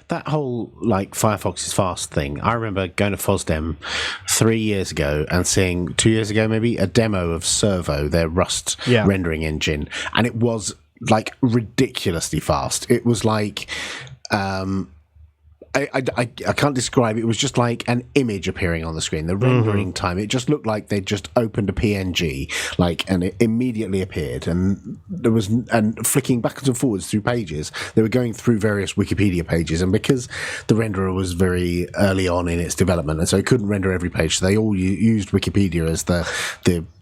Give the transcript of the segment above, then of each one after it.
That whole, like, Firefox is fast thing, I remember going to FOSDEM 3 years ago and seeing, 2 years ago maybe, a demo of Servo, their Rust rendering engine, and it was, like, ridiculously fast. It was like... I can't describe it. It was just like an image appearing on the screen. The rendering time, it just looked like they'd just opened a PNG, and it immediately appeared. And and flicking backwards and forwards through pages, they were going through various Wikipedia pages. And because the renderer was very early on in its development, and so it couldn't render every page, so they all used Wikipedia as the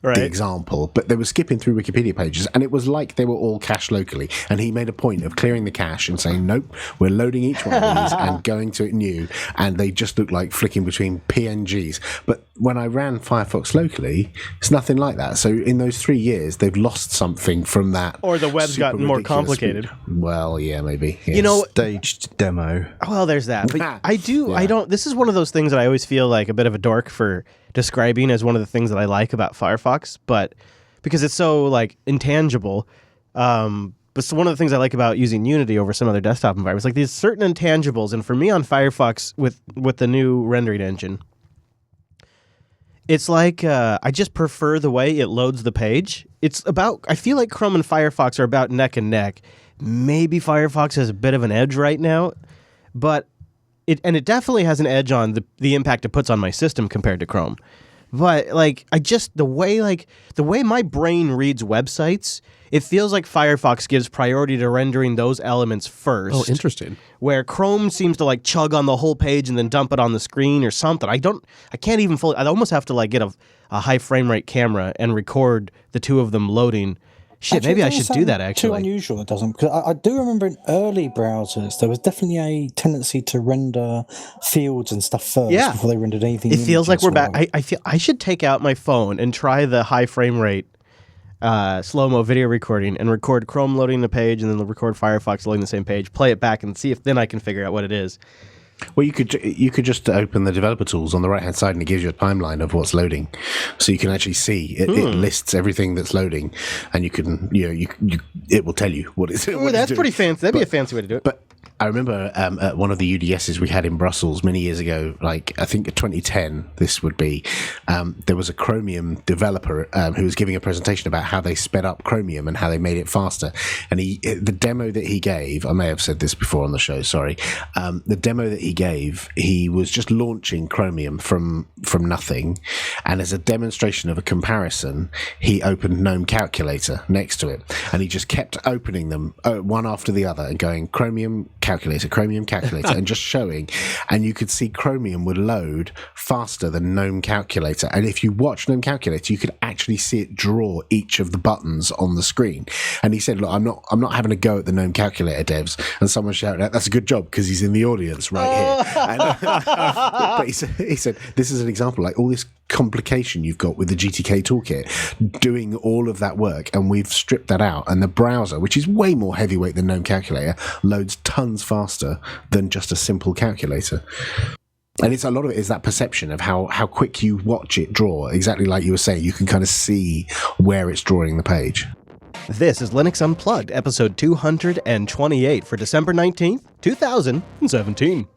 example. But they were skipping through Wikipedia pages, and it was like they were all cached locally. And he made a point of clearing the cache and saying, nope, we're loading each one of these and going to it new, and they just look like flicking between PNGs. But when I ran Firefox locally, it's nothing like that. So in those 3 years, they've lost something from that. Or the web's gotten more complicated. Speed. Well, yeah, maybe. Yes. Staged demo. Well, there's that. But I don't, this is one of those things that I always feel like a bit of a dork for describing as one of the things that I like about Firefox, but because it's so, like, intangible. But one of the things I like about using Unity over some other desktop environments, like these certain intangibles, and for me on Firefox with the new rendering engine, it's like I just prefer the way it loads the page. I feel like Chrome and Firefox are about neck and neck. Maybe Firefox has a bit of an edge right now, but it definitely has an edge on the impact it puts on my system compared to Chrome. But like the way my brain reads websites, it feels like Firefox gives priority to rendering those elements first. Oh, interesting. Where Chrome seems to like chug on the whole page and then dump it on the screen or something. I can't even fully. I almost have to like get a high frame rate camera and record the two of them loading. Shit, actually, maybe I should do that, actually. Too unusual, it doesn't. Because I do remember in early browsers, there was definitely a tendency to render fields and stuff first before they rendered anything. It feels like we're back. I feel I should take out my phone and try the high frame rate slow-mo video recording and record Chrome loading the page and then record Firefox loading the same page, play it back and see if then I can figure out what it is. Well, you could just open the developer tools on the right-hand side and it gives you a timeline of what's loading. So you can actually see, it lists everything that's loading, and you can, it will tell you what it's doing. Oh, that's pretty fancy. That'd be a fancy way to do it. But I remember at one of the UDSs we had in Brussels many years ago, like I think 2010 this would be, there was a Chromium developer who was giving a presentation about how they sped up Chromium and how they made it faster. And the demo that he gave, I may have said this before on the show, sorry, the demo that he gave, he was just launching Chromium from nothing, and as a demonstration of a comparison, he opened GNOME Calculator next to it, and he just kept opening them one after the other and going Chromium Calculator, and just showing, and you could see Chromium would load faster than GNOME Calculator. And if you watch GNOME Calculator, you could actually see it draw each of the buttons on the screen. And he said, look, I'm not having a go at the GNOME Calculator devs. And someone shouted out, that's a good job, because he's in the audience right here. And, but he said, this is an example, like all this complication you've got with the GTK toolkit doing all of that work, and we've stripped that out, and the browser, which is way more heavyweight than GNOME Calculator, loads tons faster than just a simple calculator. And it's a lot of it is that perception of how quick you watch it draw. Exactly like you were saying, you can kind of see where it's drawing the page. This is Linux Unplugged, episode 228 for December 19th, 2017.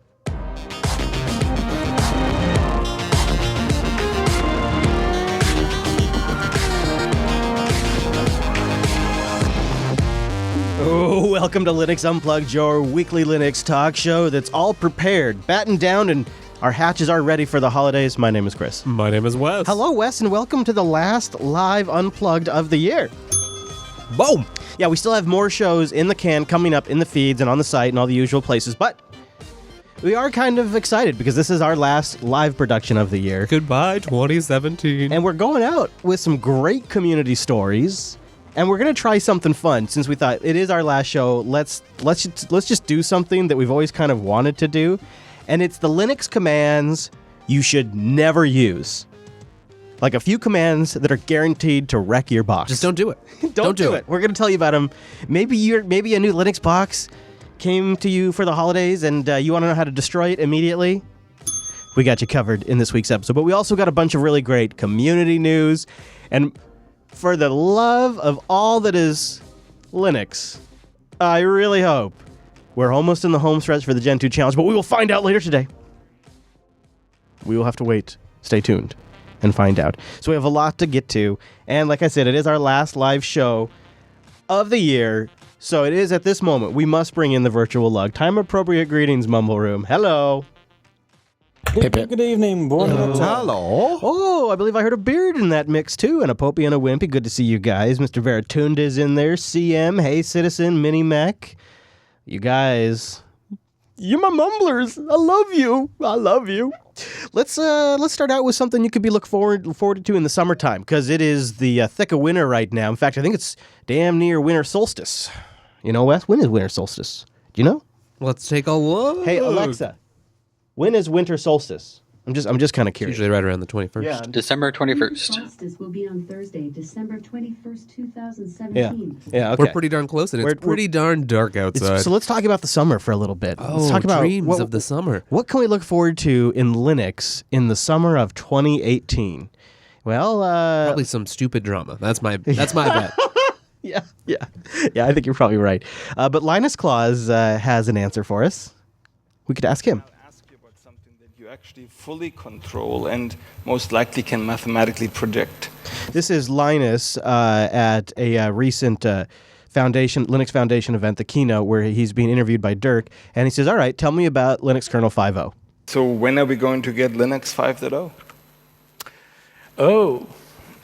Oh, welcome to Linux Unplugged, your weekly Linux talk show that's all prepared, battened down, and our hatches are ready for the holidays. My name is Chris. My name is Wes. Hello, Wes, and welcome to the last live Unplugged of the year. Boom! Yeah, we still have more shows in the can coming up in the feeds and on the site and all the usual places, but we are kind of excited because this is our last live production of the year. Goodbye, 2017. And we're going out with some great community stories. And we're going to try something fun since we thought it is our last show. Let's just do something that we've always kind of wanted to do. And it's the Linux commands you should never use. Like a few commands that are guaranteed to wreck your box. Just don't do it. Don't do it. We're going to tell you about them. Maybe a new Linux box came to you for the holidays and you want to know how to destroy it immediately. We got you covered in this week's episode. But we also got a bunch of really great community news. And for the love of all that is Linux, I really hope We're almost in the home stretch for the Gentoo challenge, but we will find out later today. We will have to wait. Stay tuned and find out. So we have a lot to get to. And like I said, it is our last live show of the year. So it is at this moment. We must bring in the virtual lug. Time appropriate greetings, Mumble Room. Hello. Good evening. Hello. Oh, I believe I heard a beard in that mix too, and a Popey and a Wimpy. Good to see you guys. Mr. Veratunda is in there. CM, Hey Citizen, Mini Mac. You guys, you're my mumblers. I love you. I love you. Let's start out with something you could be looking forward to in the summertime, because it is the thick of winter right now. In fact, I think it's damn near winter solstice. You know, Wes, when is winter solstice? Do you know? Let's take a look. Hey, Alexa, when is winter solstice? I'm just kind of curious. Usually right around the 21st. Yeah. December 21st. Solstice will be on Thursday, December 21st, 2017. Yeah, okay. We're pretty darn close, and it's pretty darn dark outside. So let's talk about the summer for a little bit. Let's talk about dreams of the summer. What can we look forward to in Linux in the summer of 2018? Well, Probably some stupid drama. That's my bet. yeah. I think you're probably right. But Linus Claus has an answer for us. We could ask him. Ask you about something that you actually fully control and most likely can mathematically predict. This is Linus at a recent Linux Foundation event, the keynote, where he's being interviewed by Dirk, and he says, "All right, tell me about Linux kernel 5.0." So when are we going to get Linux 5.0? Oh,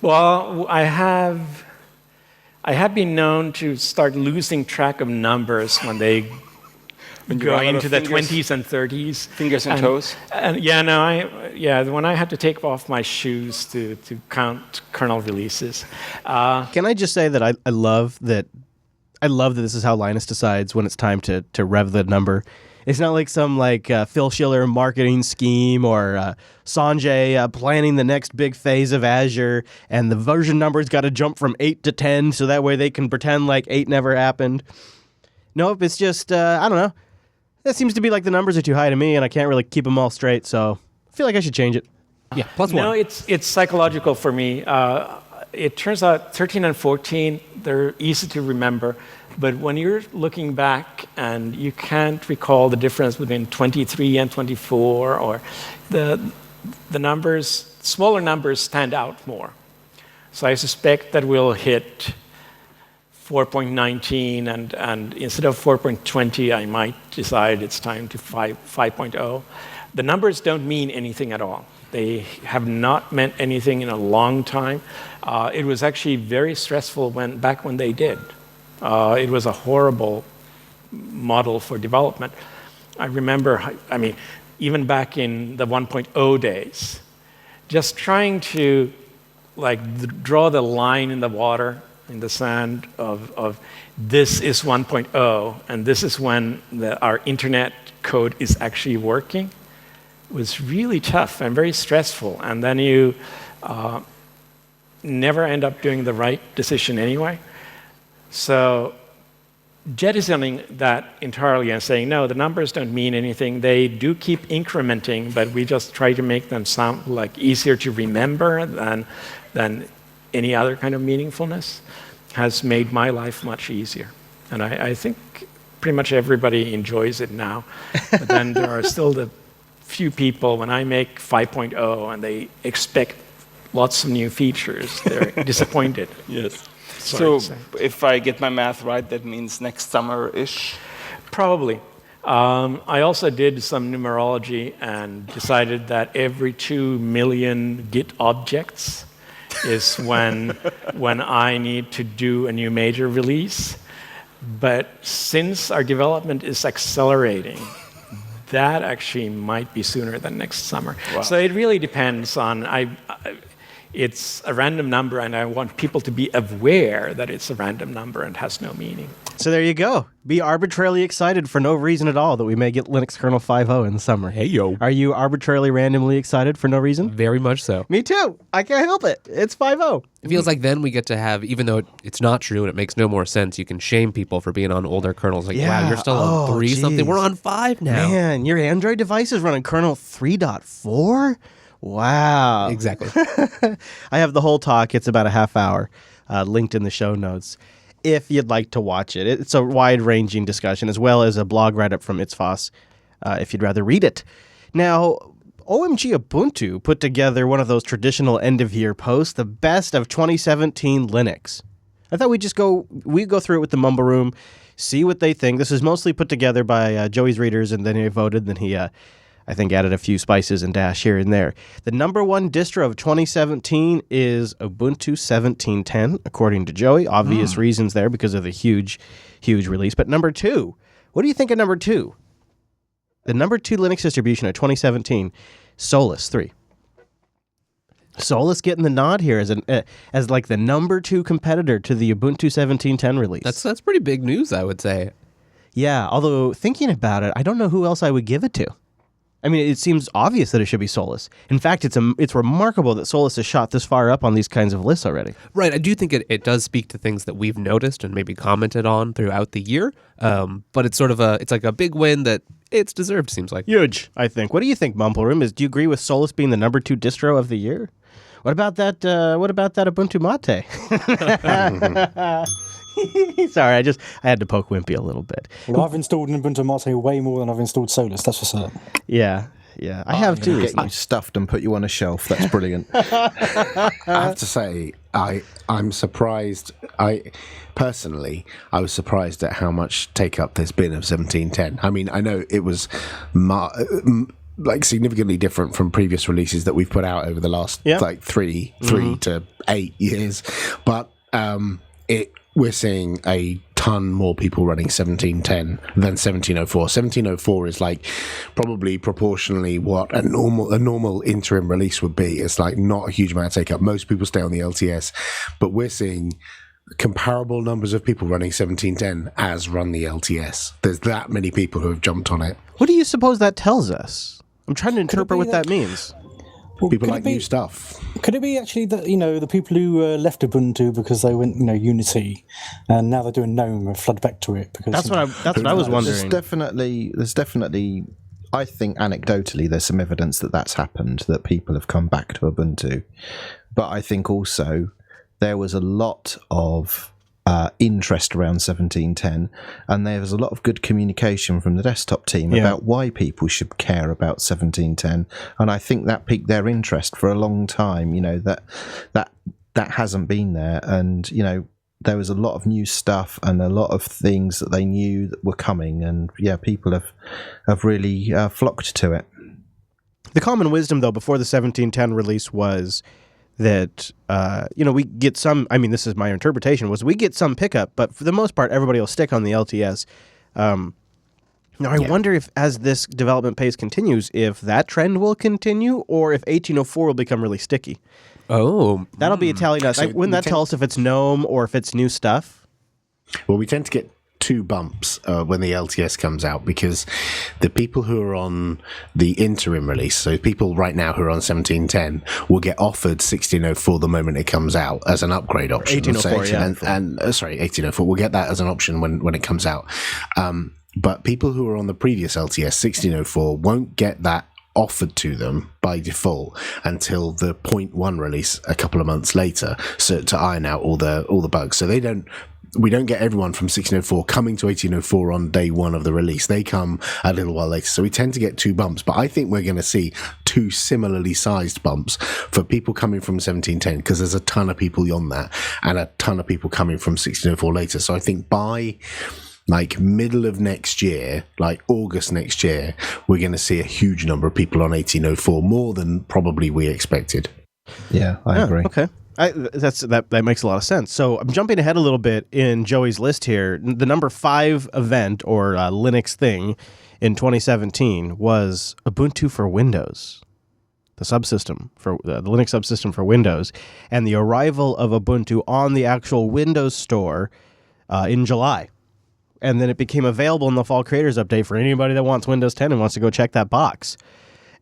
well, I have been known to start losing track of numbers when they go into the 20s and 30s. Fingers and toes? And when I had to take off my shoes to count kernel releases. Can I just say that I love that this is how Linus decides when it's time to rev the number. It's not like some Phil Schiller marketing scheme or Sanjay planning the next big phase of Azure, and the version number's got to jump from 8 to 10 so that way they can pretend like 8 never happened. Nope, it's just, I don't know. That seems to be like the numbers are too high to me, and I can't really keep them all straight, so I feel like I should change it. Yeah, +1. No, it's psychological for me. It turns out 13 and 14, they're easy to remember. But when you're looking back and you can't recall the difference between 23 and 24, or the numbers, smaller numbers stand out more. So I suspect that we'll hit 4.19, and instead of 4.20, I might decide it's time to 5.0. The numbers don't mean anything at all. They have not meant anything in a long time. It was actually very stressful back when they did. It was a horrible model for development. I remember, even back in the 1.0 days, just trying to draw the line in the water, in the sand of this is 1.0, and this is when our internet code is actually working, was really tough and very stressful. And then you never end up doing the right decision anyway. So jettisoning that entirely and saying, no, the numbers don't mean anything. They do keep incrementing, but we just try to make them sound easier to remember than any other kind of meaningfulness, has made my life much easier. And I think pretty much everybody enjoys it now. But then there are still the few people, when I make 5.0 and they expect lots of new features, they're disappointed. Yes. So if I get my math right, that means next summer-ish? Probably. I also did some numerology and decided that every 2 million Git objects is when I need to do a new major release. But since our development is accelerating, that actually might be sooner than next summer. Wow. So it really depends on... It's a random number, and I want people to be aware that it's a random number and has no meaning. So there you go. Be arbitrarily excited for no reason at all that we may get Linux kernel 5.0 in the summer. Hey, yo. Are you arbitrarily, randomly excited for no reason? Very much so. Me too. I can't help it. It's 5.0. It feels like then we get to have, even though it's not true and it makes no more sense, you can shame people for being on older kernels. Wow, you're still on 3 something. We're on 5 now. Man, your Android device is running kernel 3.4? Wow. Exactly. I have the whole talk. It's about a half hour, linked in the show notes. if you'd like to watch it. It's a wide-ranging discussion, as well as a blog write-up from Itzfoss, if you'd rather read it. Now, OMG Ubuntu put together one of those traditional end-of-year posts, the best of 2017 Linux. I thought we'd go through it with the Mumble Room, see what they think. This is mostly put together by Joey's readers, and then he voted, then he, I think, added a few spices and dash here and there. The number one distro of 2017 is Ubuntu 17.10, according to Joey. Obvious reasons there because of the huge release. But number two, what do you think of number two? The number two Linux distribution of 2017, Solus 3. Solus getting the nod here as like the number two competitor to the Ubuntu 17.10 release. That's pretty big news, I would say. Yeah, although thinking about it, I don't know who else I would give it to. I mean, it seems obvious that it should be Solus. In fact, it's remarkable that Solus has shot this far up on these kinds of lists already. Right. I do think it does speak to things that we've noticed and maybe commented on throughout the year. But it's sort of it's like a big win that it's deserved, seems like. Huge, I think. What do you think, Mumble Room? Do you agree with Solus being the number two distro of the year? What about that Ubuntu Mate? Sorry, I had to poke Wimpy a little bit. Well, I've installed an Ubuntu Mate way more than I've installed Solus, that's for certain. Yeah, I have too. Get you stuffed and put you on a shelf. That's brilliant. I have to say, I'm surprised. I was surprised at how much take-up there's been of 17.10. I mean, I know it was like significantly different from previous releases that we've put out over the last like three to 8 years, but we're seeing a ton more people running 17.10 than 17.04. 17.04 is like probably proportionally what a normal interim release would be. It's like not a huge amount of take up. Most people stay on the LTS, but we're seeing comparable numbers of people running 17.10 as run the LTS. There's that many people who have jumped on it. What do you suppose that tells us? I'm trying to interpret what that means. Well, people like new stuff. Could it be actually that, the people who left Ubuntu because they went, Unity, and now they're doing GNOME and flood back to it? Because that's what I was wondering. There's definitely, I think anecdotally, there's some evidence that's happened, that people have come back to Ubuntu. But I think also there was a lot of interest around 17.10, and there was a lot of good communication from the desktop team about why people should care about 17.10, and I think that piqued their interest for a long time. That hasn't been there, and there was a lot of new stuff and a lot of things that they knew that were coming, and people have really flocked to it. The common wisdom, though, before the 17.10 release was that, we get some, I mean, this is my interpretation, was we get some pickup, but for the most part, everybody will stick on the LTS. Now, I wonder if, as this development pace continues, if that trend will continue, or if 1804 will become really sticky. Oh. That'll be telling us. Wouldn't that tell us if it's GNOME or if it's new stuff? Well, we tend to get two bumps when the LTS comes out, because the people who are on the interim release, so people right now who are on 17.10 will get offered 16.04 the moment it comes out as an upgrade option. 18.04, sorry, 18.04. We'll get that as an option when it comes out. But people who are on the previous LTS 16.04 won't get that offered to them by default until the 0.1 release a couple of months later, so to iron out all the bugs. So we don't get everyone from 16.04 coming to 18.04 on day one of the release. They come a little while later. So we tend to get two bumps. But I think we're going to see two similarly sized bumps for people coming from 17.10, because there's a ton of people on that and a ton of people coming from 16.04 later. So I think by like middle of next year, like August next year, we're going to see a huge number of people on 18.04, more than probably we expected. Yeah, I agree. Okay. That makes a lot of sense. So I'm jumping ahead a little bit in Joey's list here. The number 5 event or Linux thing in 2017 was Ubuntu for Windows, the subsystem for the Linux subsystem for Windows, and the arrival of Ubuntu on the actual Windows Store in July. And then it became available in the Fall Creators Update for anybody that wants Windows 10 and wants to go check that box.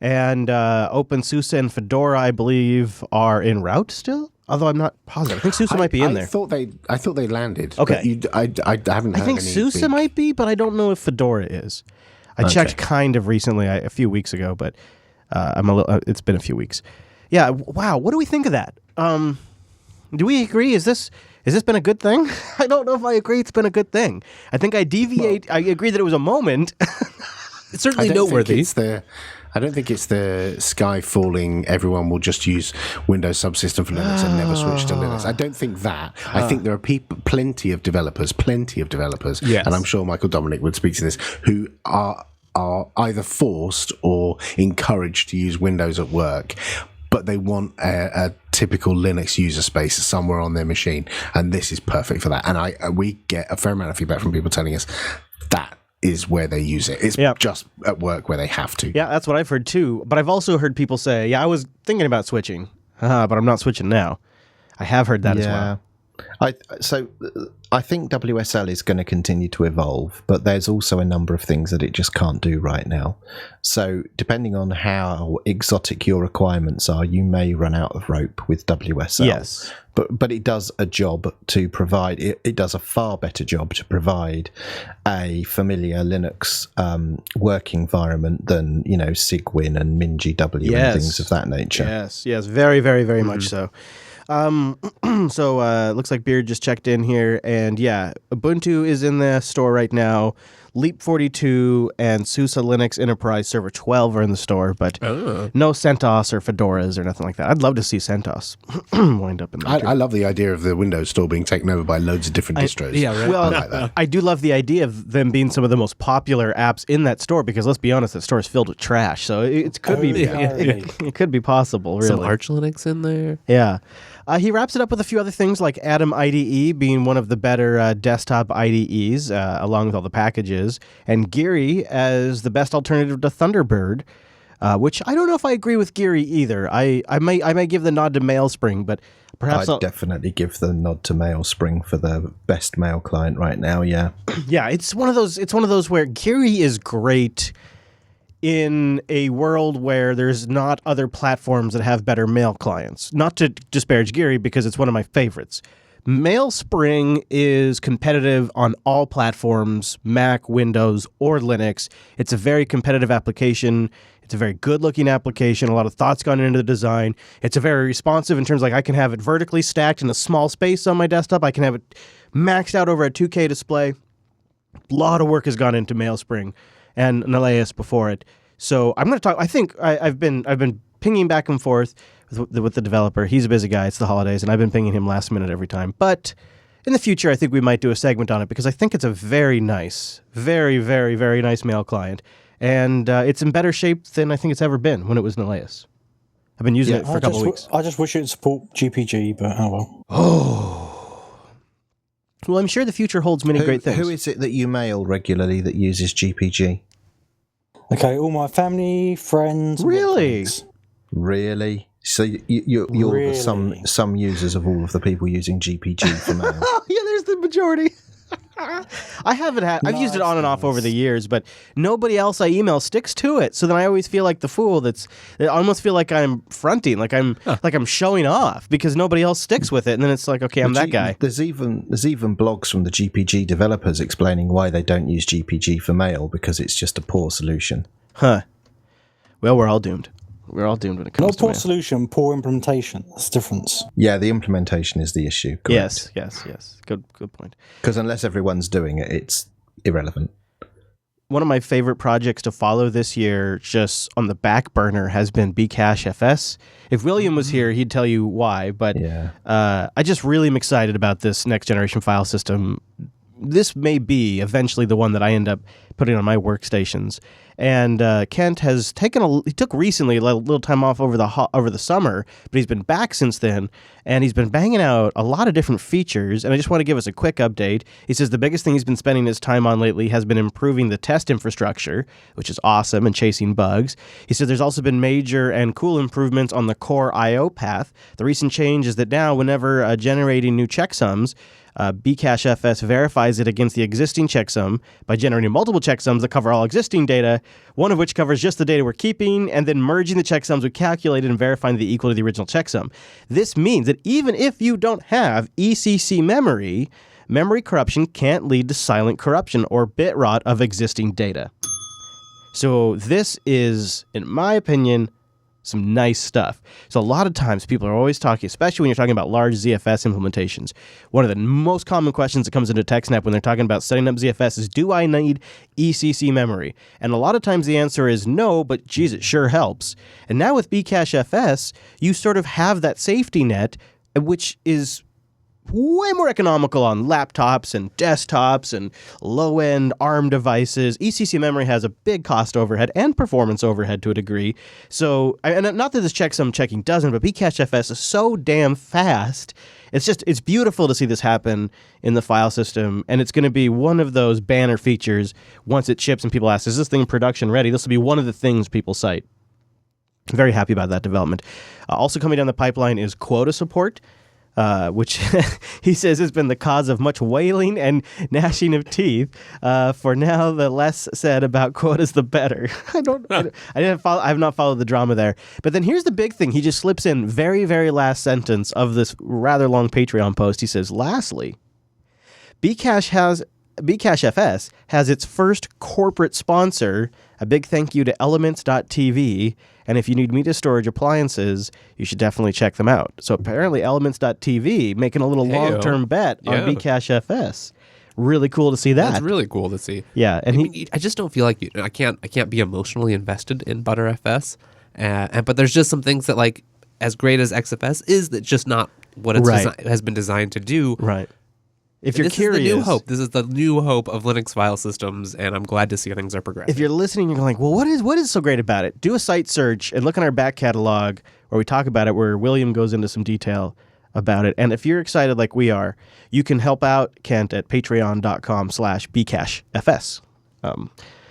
And OpenSUSE and Fedora, I believe, are en route still. Although I'm not positive. I think SUSE might be in there. I thought they landed. Okay. I haven't. I think SUSE might be, but I don't know if Fedora is. I checked kind of recently, a few weeks ago, but it's been a few weeks. Yeah. Wow. What do we think of that? Do we agree? Has this been a good thing? I don't know if I agree it's been a good thing. I think I deviate. I agree that it was a moment. It's certainly noteworthy. I don't think it's the sky falling, everyone will just use Windows subsystem for Linux and never switch to Linux. I don't think that. I think there are plenty of developers, yes. and I'm sure Michael Dominic would speak to this, who are either forced or encouraged to use Windows at work, but they want a typical Linux user space somewhere on their machine, and this is perfect for that. And we get a fair amount of feedback from people telling us that is where they use it. It's just at work where they have to. Yeah, that's what I've heard too. But I've also heard people say, yeah, I was thinking about switching, but I'm not switching now. I have heard that as well. I think WSL is going to continue to evolve, but there's also a number of things that it just can't do right now. So depending on how exotic your requirements are, you may run out of rope with WSL. Yes. But it does a job to provide, it does a far better job to provide a familiar Linux working environment than, Cygwin and MinGW and things of that nature. Yes, very, very, very much so. So looks like Beard just checked in here, and yeah, Ubuntu is in the store right now. Leap 42 and SUSE Linux Enterprise Server 12 are in the store, but no CentOS or Fedoras or nothing like that. I'd love to see CentOS wind up in there. I love the idea of the Windows store being taken over by loads of different distros. Yeah, right. Well, I like that. I do love the idea of them being some of the most popular apps in that store, because let's be honest, that store is filled with trash. So it could be it could be possible, really. Some Arch Linux in there. Yeah. He wraps it up with a few other things, like Atom IDE being one of the better desktop IDEs, along with all the packages, and Geary as the best alternative to Thunderbird, which I don't know if I agree with Geary either. I may give the nod to MailSpring, but perhaps I'd definitely give the nod to MailSpring for the best mail client right now. Yeah. Yeah, it's one of those where Geary is great in a world where there's not other platforms that have better mail clients. Not to disparage Geary, because it's one of my favorites. MailSpring is competitive on all platforms, Mac, Windows, or Linux. It's a very competitive application. It's a very good-looking application. A lot of thought's gone into the design. It's a very responsive in terms of, like, I can have it vertically stacked in a small space on my desktop. I can have it maxed out over a 2K display. A lot of work has gone into MailSpring and Naleus before it. So I'm going to talk. I think I've been pinging back and forth with the developer. He's a busy guy. It's the holidays, and I've been pinging him last minute every time. But in the future, I think we might do a segment on it, because I think it's a very nice, very, very, very nice mail client, and it's in better shape than I think it's ever been when it was Naleus. I've been using it for a couple of weeks. I just wish it would support GPG, but oh well. Well, I'm sure the future holds many great things. Who is it that you mail regularly that uses GPG? Okay, all my family, friends. Really? Really? So you're Really? some users of all of the people using GPG for mail. Yeah, there's the majority. I haven't had. I've used it on and off over the years, but nobody else I email sticks to it. So then I always feel like the fool. I almost feel like I'm fronting, like I'm showing off, because nobody else sticks with it. And then it's like, okay, I'm that guy. There's even blogs from the GPG developers explaining why they don't use GPG for mail, because it's just a poor solution. Huh. Well, we're all doomed. We're all doomed when it comes Not to poor mail. solution, poor implementation. That's the difference. Yeah, the implementation is the issue. Correct. Yes. Good point. Because unless everyone's doing it, it's irrelevant. One of my favorite projects to follow this year, just on the back burner, has been bcachefs. If William was here, he'd tell you why. But I just really am excited about this next generation file system. This may be eventually the one that I end up putting on my workstations. And Kent has took recently a little time off over the summer, but he's been back since then, and he's been banging out a lot of different features. And I just want to give us a quick update. He says the biggest thing he's been spending his time on lately has been improving the test infrastructure, which is awesome, and chasing bugs. He said there's also been major and cool improvements on the core I/O path. The recent change is that now, whenever generating new checksums, bcachefs verifies it against the existing checksum by generating multiple checksums that cover all existing data, one of which covers just the data we're keeping, and then merging the checksums we calculated and verifying the equal to the original checksum. This means that even if you don't have ECC memory corruption can't lead to silent corruption or bit rot of existing data. So this is, in my opinion, Some nice stuff. So a lot of times people are always talking, especially when you're talking about large ZFS implementations. One of the most common questions that comes into TechSnap when they're talking about setting up ZFS is, do I need ECC memory? And a lot of times the answer is no, but geez, it sure helps. And now with bcachefs, you sort of have that safety net, which is way more economical on laptops and desktops and low-end ARM devices. ECC memory has a big cost overhead and performance overhead to a degree. So, and not that this checksum checking doesn't, but bcachefs is so damn fast. It's beautiful to see this happen in the file system, and it's going to be one of those banner features once it ships and people ask, is this thing production ready? This will be one of the things people cite. Very happy about that development. Also coming down the pipeline is quota support. Which he says has been the cause of much wailing and gnashing of teeth. For now, the less said about quotas, the better. I have not followed the drama there. But then here's the big thing. He just slips in very, very last sentence of this rather long Patreon post. He says, lastly, bcachefs has its first corporate sponsor. A big thank you to Elements.tv. And if you need media storage appliances, you should definitely check them out. So apparently Elements.tv making a little long-term bet on bcachefs. Really cool to see that. That's really cool to see. Yeah, and I just don't feel like I can't be emotionally invested in ButterFS. But there's just some things that, like, as great as XFS is, that's just not what it has been designed to do. Right. If you're curious, is the new hope. This is the new hope of Linux file systems, and I'm glad to see things are progressing. If you're listening, you're like, well, what is so great about it? Do a site search and look in our back catalog where we talk about it, where William goes into some detail about it. And if you're excited like we are, you can help out Kent at patreon.com/bcachefs.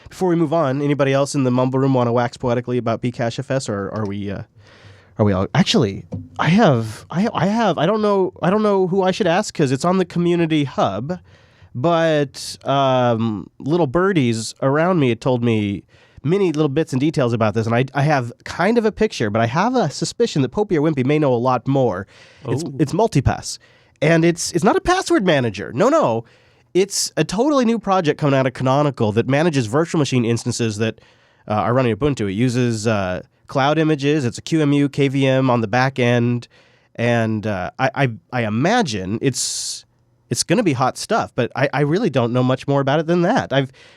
Before we move on, anybody else in the mumble room want to wax poetically about bcachefs, or are we all? Actually, I don't know who I should ask because it's on the community hub, but little birdies around me had told me many little bits and details about this, and I have kind of a picture, but I have a suspicion that Popey or Wimpy may know a lot more. It's Multipass, and it's not a password manager. No. It's a totally new project coming out of Canonical that manages virtual machine instances that are running Ubuntu. It uses cloud images. It's a QEMU, KVM on the back end, and I imagine it's going to be hot stuff. But I really don't know much more about it than that.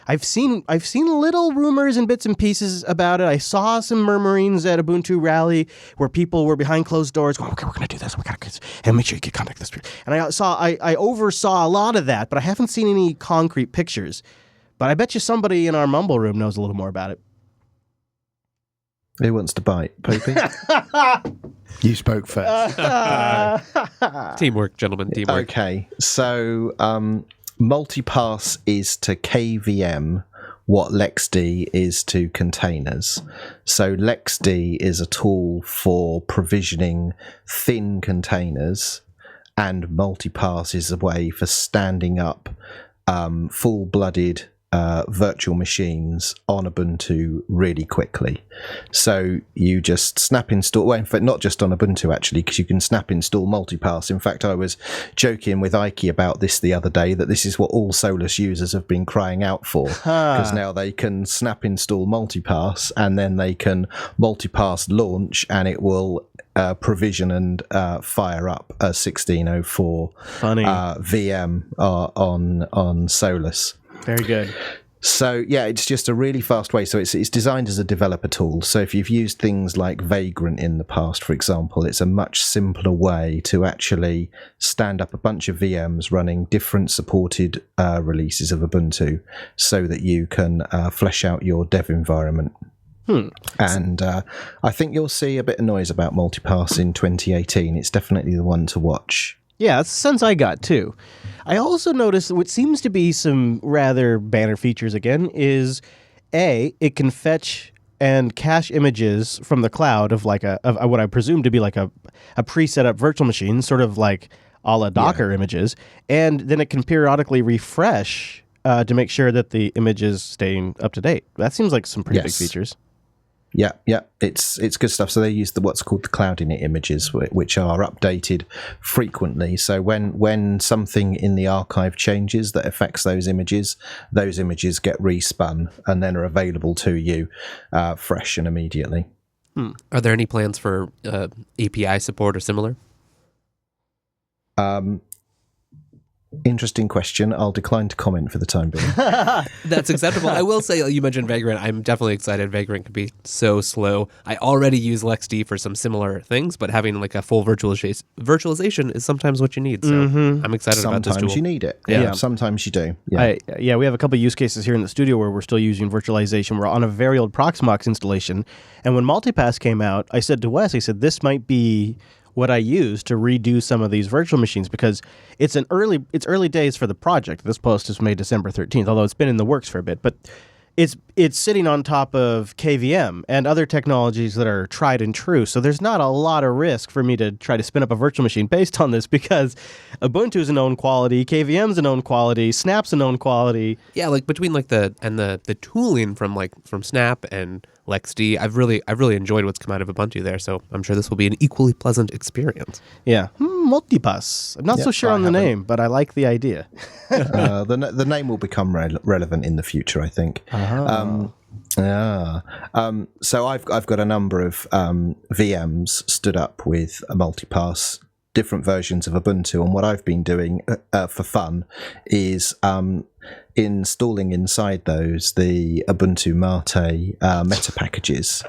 I've seen little rumors and bits and pieces about it. I saw some murmurings at Ubuntu Rally where people were behind closed doors going, "Okay, we're going to do this. We got to and make sure you get contact this." And I oversaw a lot of that, but I haven't seen any concrete pictures. But I bet you somebody in our mumble room knows a little more about it. Who wants to bite? Popey? You spoke first. Teamwork, gentlemen, teamwork. Okay, so Multipass is to KVM what LexD is to containers. So LexD is a tool for provisioning thin containers, and Multipass is a way for standing up full-blooded virtual machines on Ubuntu really quickly. So you just snap install, well, in fact, not just on Ubuntu actually, because you can snap install Multipass. In fact, I was joking with Ike about this the other day, that this is what all Solus users have been crying out for, because now they can snap install Multipass, and then they can Multipass launch, and it will provision and fire up a 1604 VM on Solus. Very good. So yeah, it's just a really fast way. So it's designed as a developer tool. So if you've used things like Vagrant in the past, for example, it's a much simpler way to actually stand up a bunch of VMs running different supported releases of Ubuntu, so that you can flesh out your dev environment. And I think you'll see a bit of noise about Multipass in 2018. It's definitely the one to watch. Yeah, that's the sense I got too. I also noticed what seems to be some rather banner features again is it can fetch and cache images from the cloud of like of what I presume to be like a pre-set up virtual machine, sort of like a la Docker images, and then it can periodically refresh to make sure that the image is staying up to date. That seems like some pretty big features. Yeah, it's good stuff. So they use what's called the cloud init images, which are updated frequently. So when something in the archive changes that affects those images get respun and then are available to you fresh and immediately. Are there any plans for API support or similar? Interesting question. I'll decline to comment for the time being. That's acceptable. I will say, you mentioned Vagrant. I'm definitely excited. Vagrant can be so slow. I already use LexD for some similar things, but having like a full virtualization is sometimes what you need. So I'm excited about this tool. Sometimes you need it. Yeah. Sometimes you do. Yeah. We have a couple use cases here in the studio where we're still using virtualization. We're on a very old Proxmox installation. And when Multipass came out, I said to Wes, I said, this might be what I use to redo some of these virtual machines, because it's early days for the project. This post is made December 13th, although it's been in the works for a bit. But it's sitting on top of KVM and other technologies that are tried and true. So there's not a lot of risk for me to try to spin up a virtual machine based on this, because Ubuntu is a known quality, KVM's a known quality, Snap's a known quality. Yeah, like between like the tooling from Snap and LexD, I've really enjoyed what's come out of Ubuntu there. So I'm sure this will be an equally pleasant experience. Yeah, Multipass. I'm not so sure on the name, but I like the idea. The name will become relevant in the future, I think. So I've got a number of VMs stood up with a Multipass, different versions of Ubuntu, and what I've been doing for fun is installing inside those the Ubuntu Mate meta packages,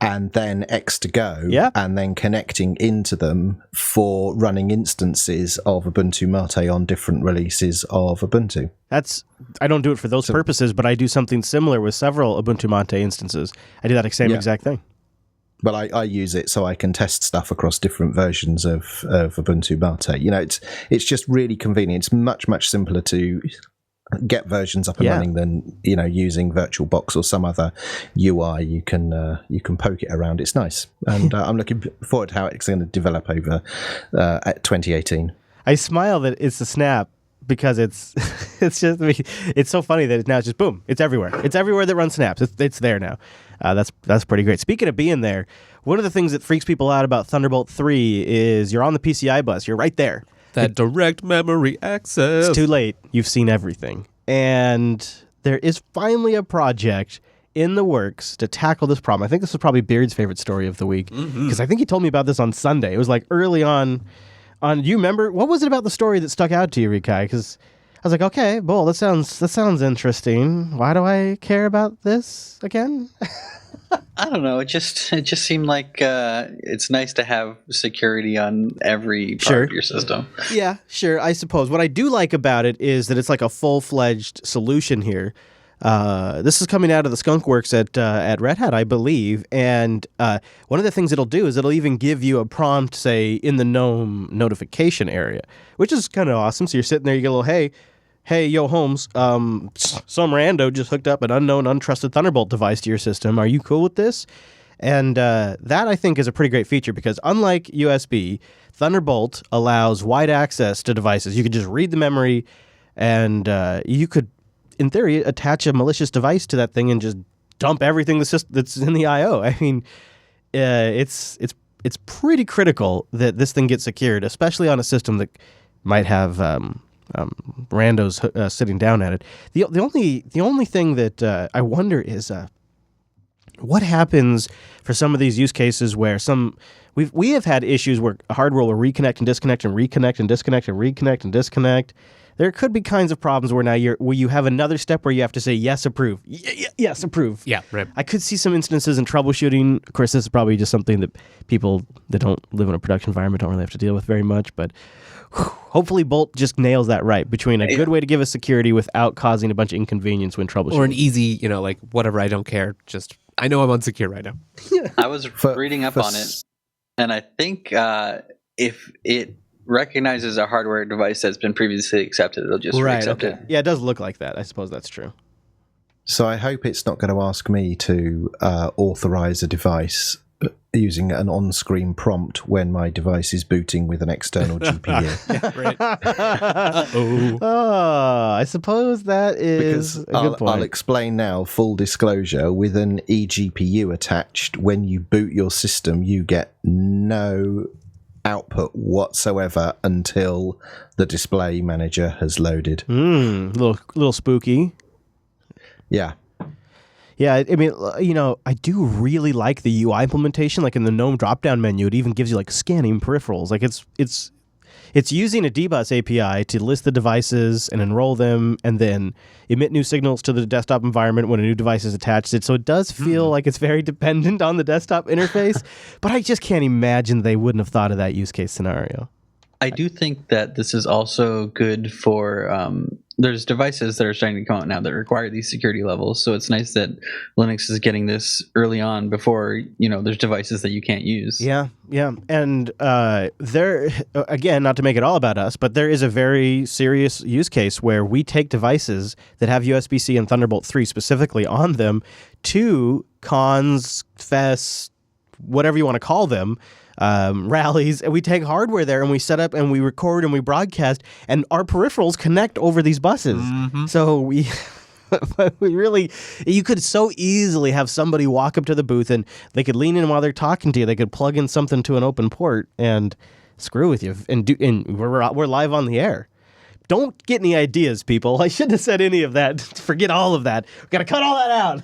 and then X2Go, and then connecting into them for running instances of Ubuntu Mate on different releases of Ubuntu. I don't do it for those purposes, but I do something similar with several Ubuntu Mate instances. I do that same exact thing. But I use it so I can test stuff across different versions of Ubuntu Mate. You know, it's just really convenient. It's much simpler to get versions up and running than, you know, using VirtualBox or some other UI. You can poke it around. It's nice, and I'm looking forward to how it's going to develop over 2018. I smile that it's a Snap, because it's so funny that now it's just boom, it's everywhere. It's everywhere that runs Snaps. It's there now. That's pretty great. Speaking of being there, one of the things that freaks people out about Thunderbolt 3 is you're on the PCI bus. You're right there. That direct memory access. It's too late. You've seen everything. And there is finally a project in the works to tackle this problem. I think this is probably Beard's favorite story of the week, because I think he told me about this on Sunday. It was like early on. Do you remember, what was it about the story that stuck out to you, Rikai? Because I was like, okay, well, that sounds interesting. Why do I care about this again? I don't know. It just seemed like it's nice to have security on every part of your system. Yeah, sure. I suppose what I do like about it is that it's like a full-fledged solution here. This is coming out of the skunkworks at Red Hat, I believe, and one of the things it'll do is it'll even give you a prompt, say, in the GNOME notification area, which is kind of awesome. So you're sitting there, you get a little, hey, yo, Holmes, some rando just hooked up an unknown, untrusted Thunderbolt device to your system. Are you cool with this? And that, I think, is a pretty great feature, because unlike USB, Thunderbolt allows wide access to devices. You could just read the memory, and you could, in theory, attach a malicious device to that thing and just dump everything that's in the I/O. I mean, it's pretty critical that this thing gets secured, especially on a system that might have randos sitting down at it. The only thing that I wonder is what happens for some of these use cases where we have had issues where hardware will reconnect and disconnect and reconnect and disconnect and reconnect and disconnect. There could be kinds of problems where now you have another step where you have to say yes, approve, yes, approve. Yeah, right. I could see some instances in troubleshooting. Of course, this is probably just something that people that don't live in a production environment don't really have to deal with very much. But hopefully, Bolt just nails that right between a good way to give us security without causing a bunch of inconvenience when troubleshooting, or an easy, like whatever. I don't care. Just I know I'm unsecure right now. I was reading up on it, and I think if it recognizes a hardware device that's been previously accepted, it'll just accept it. Yeah, it does look like that. I suppose that's true. So I hope it's not going to ask me to authorize a device using an on-screen prompt when my device is booting with an external GPU. I suppose that is a good point. I'll explain now, full disclosure, with an eGPU attached, when you boot your system, you get no output whatsoever until the display manager has loaded. Little spooky. Yeah. Yeah, I mean, I do really like the UI implementation. Like in the GNOME drop-down menu, it even gives you like scanning peripherals. Like it's using a dbus API to list the devices and enroll them, and then emit new signals to the desktop environment when a new device is attached to it. So it does feel like it's very dependent on the desktop interface. But I just can't imagine they wouldn't have thought of that use case scenario. I do think that this is also good for there's devices that are starting to come out now that require these security levels. So it's nice that Linux is getting this early on before, there's devices that you can't use. Yeah. And there, again, not to make it all about us, but there is a very serious use case where we take devices that have USB-C and Thunderbolt 3 specifically on them to cons, fests, whatever you want to call them, rallies, and we take hardware there and we set up and we record and we broadcast, and our peripherals connect over these buses. So we really, you could so easily have somebody walk up to the booth and they could lean in while they're talking to you. They could plug in something to an open port and screw with you, and we're live on the air. Don't get any ideas, people. I shouldn't have said any of that. Forget all of that. We've got to cut all that out.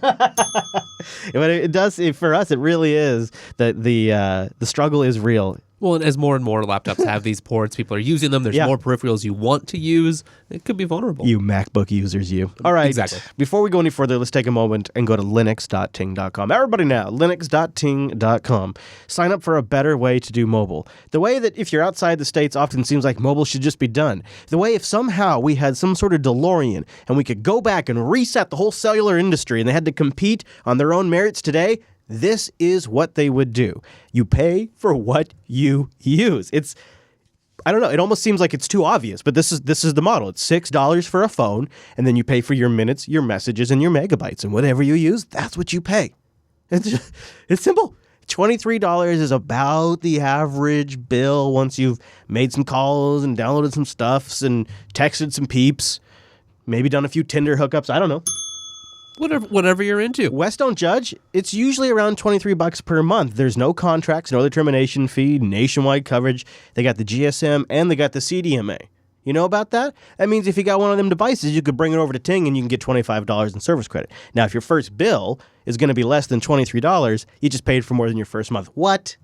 But it does, for us, it really is that the struggle is real. Well, and as more and more laptops have these ports, people are using them. There's more peripherals you want to use. It could be vulnerable. You MacBook users, you. All right. Exactly. Before we go any further, let's take a moment and go to linux.ting.com. Everybody now, linux.ting.com. Sign up for a better way to do mobile. The way that if you're outside the States often seems like mobile should just be done. The way if somehow we had some sort of DeLorean and we could go back and reset the whole cellular industry and they had to compete on their own merits today, this is what they would do. You pay for what you use. I don't know, it almost seems like it's too obvious, but this is the model. It's $6 for a phone, and then you pay for your minutes, your messages, and your megabytes, and whatever you use, that's what you pay. It's simple. $23 is about the average bill once you've made some calls and downloaded some stuffs and texted some peeps, maybe done a few Tinder hookups, I don't know. Whatever you're into. West don't judge. It's usually around $23 per month. There's no contracts, no other termination fee, nationwide coverage. They got the GSM and they got the CDMA. You know about that? That means if you got one of them devices, you could bring it over to Ting and you can get $25 in service credit. Now, if your first bill is going to be less than $23, you just paid for more than your first month. What?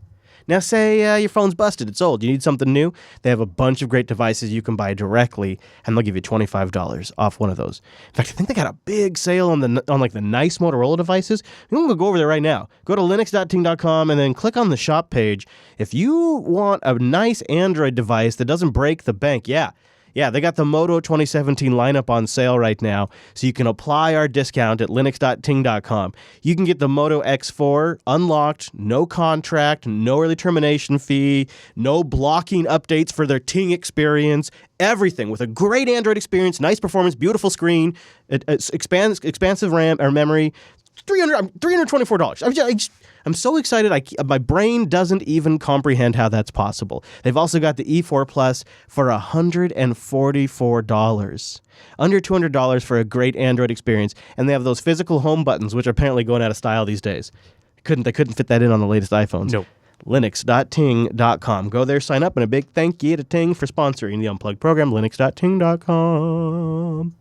Now, say your phone's busted, it's old, you need something new. They have a bunch of great devices you can buy directly, and they'll give you $25 off one of those. In fact, I think they got a big sale on the nice Motorola devices. I'm going to go over there right now. Go to linux.ting.com and then click on the shop page. If you want a nice Android device that doesn't break the bank, yeah, they got the Moto 2017 lineup on sale right now, so you can apply our discount at linux.ting.com. You can get the Moto X4 unlocked, no contract, no early termination fee, no blocking updates for their Ting experience, everything with a great Android experience, nice performance, beautiful screen, expansive RAM or memory, $324. I'm so excited. My brain doesn't even comprehend how that's possible. They've also got the E4 Plus for $144. Under $200 for a great Android experience. And they have those physical home buttons, which are apparently going out of style these days. They couldn't fit that in on the latest iPhones. Nope. Linux.ting.com. Go there, sign up, and a big thank you to Ting for sponsoring the Unplugged program. Linux.ting.com.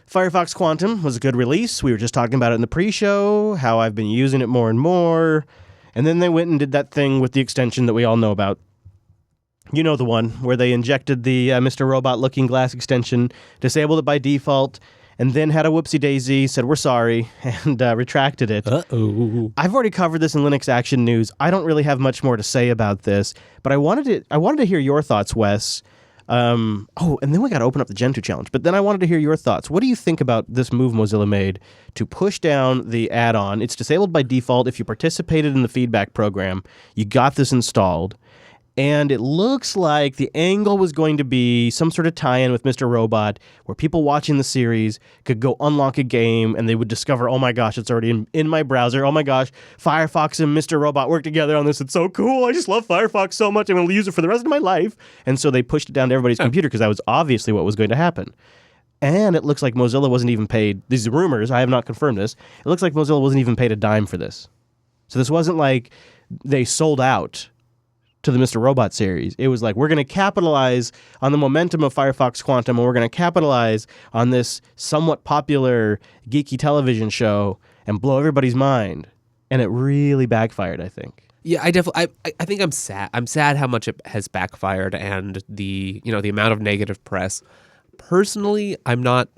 Firefox Quantum was a good release. We were just talking about it in the pre-show, how I've been using it more and more. And then they went and did that thing with the extension that we all know about. You know the one where they injected the Mr. Robot Looking Glass extension, disabled it by default, and then had a whoopsie-daisy, said we're sorry, and retracted it. Uh-oh. I've already covered this in Linux Action News. I don't really have much more to say about this, but I wanted to hear your thoughts, Wes. And then we got to open up the Gentoo challenge. But then I wanted to hear your thoughts. What do you think about this move Mozilla made to push down the add-on? It's disabled by default. If you participated in the feedback program, you got this installed. And it looks like the angle was going to be some sort of tie-in with Mr. Robot where people watching the series could go unlock a game and they would discover, oh my gosh, it's already in my browser. Oh my gosh, Firefox and Mr. Robot work together on this. It's so cool. I just love Firefox so much. I'm going to use it for the rest of my life. And so they pushed it down to everybody's computer because that was obviously what was going to happen. And it looks like Mozilla wasn't even paid. These are rumors. I have not confirmed this. It looks like Mozilla wasn't even paid a dime for this. So this wasn't like they sold out to the Mr. Robot series. It was like, we're going to capitalize on the momentum of Firefox Quantum, and we're going to capitalize on this somewhat popular geeky television show and blow everybody's mind. And it really backfired, I think. Yeah, I think I'm sad. I'm sad how much it has backfired and the amount of negative press. Personally, I'm not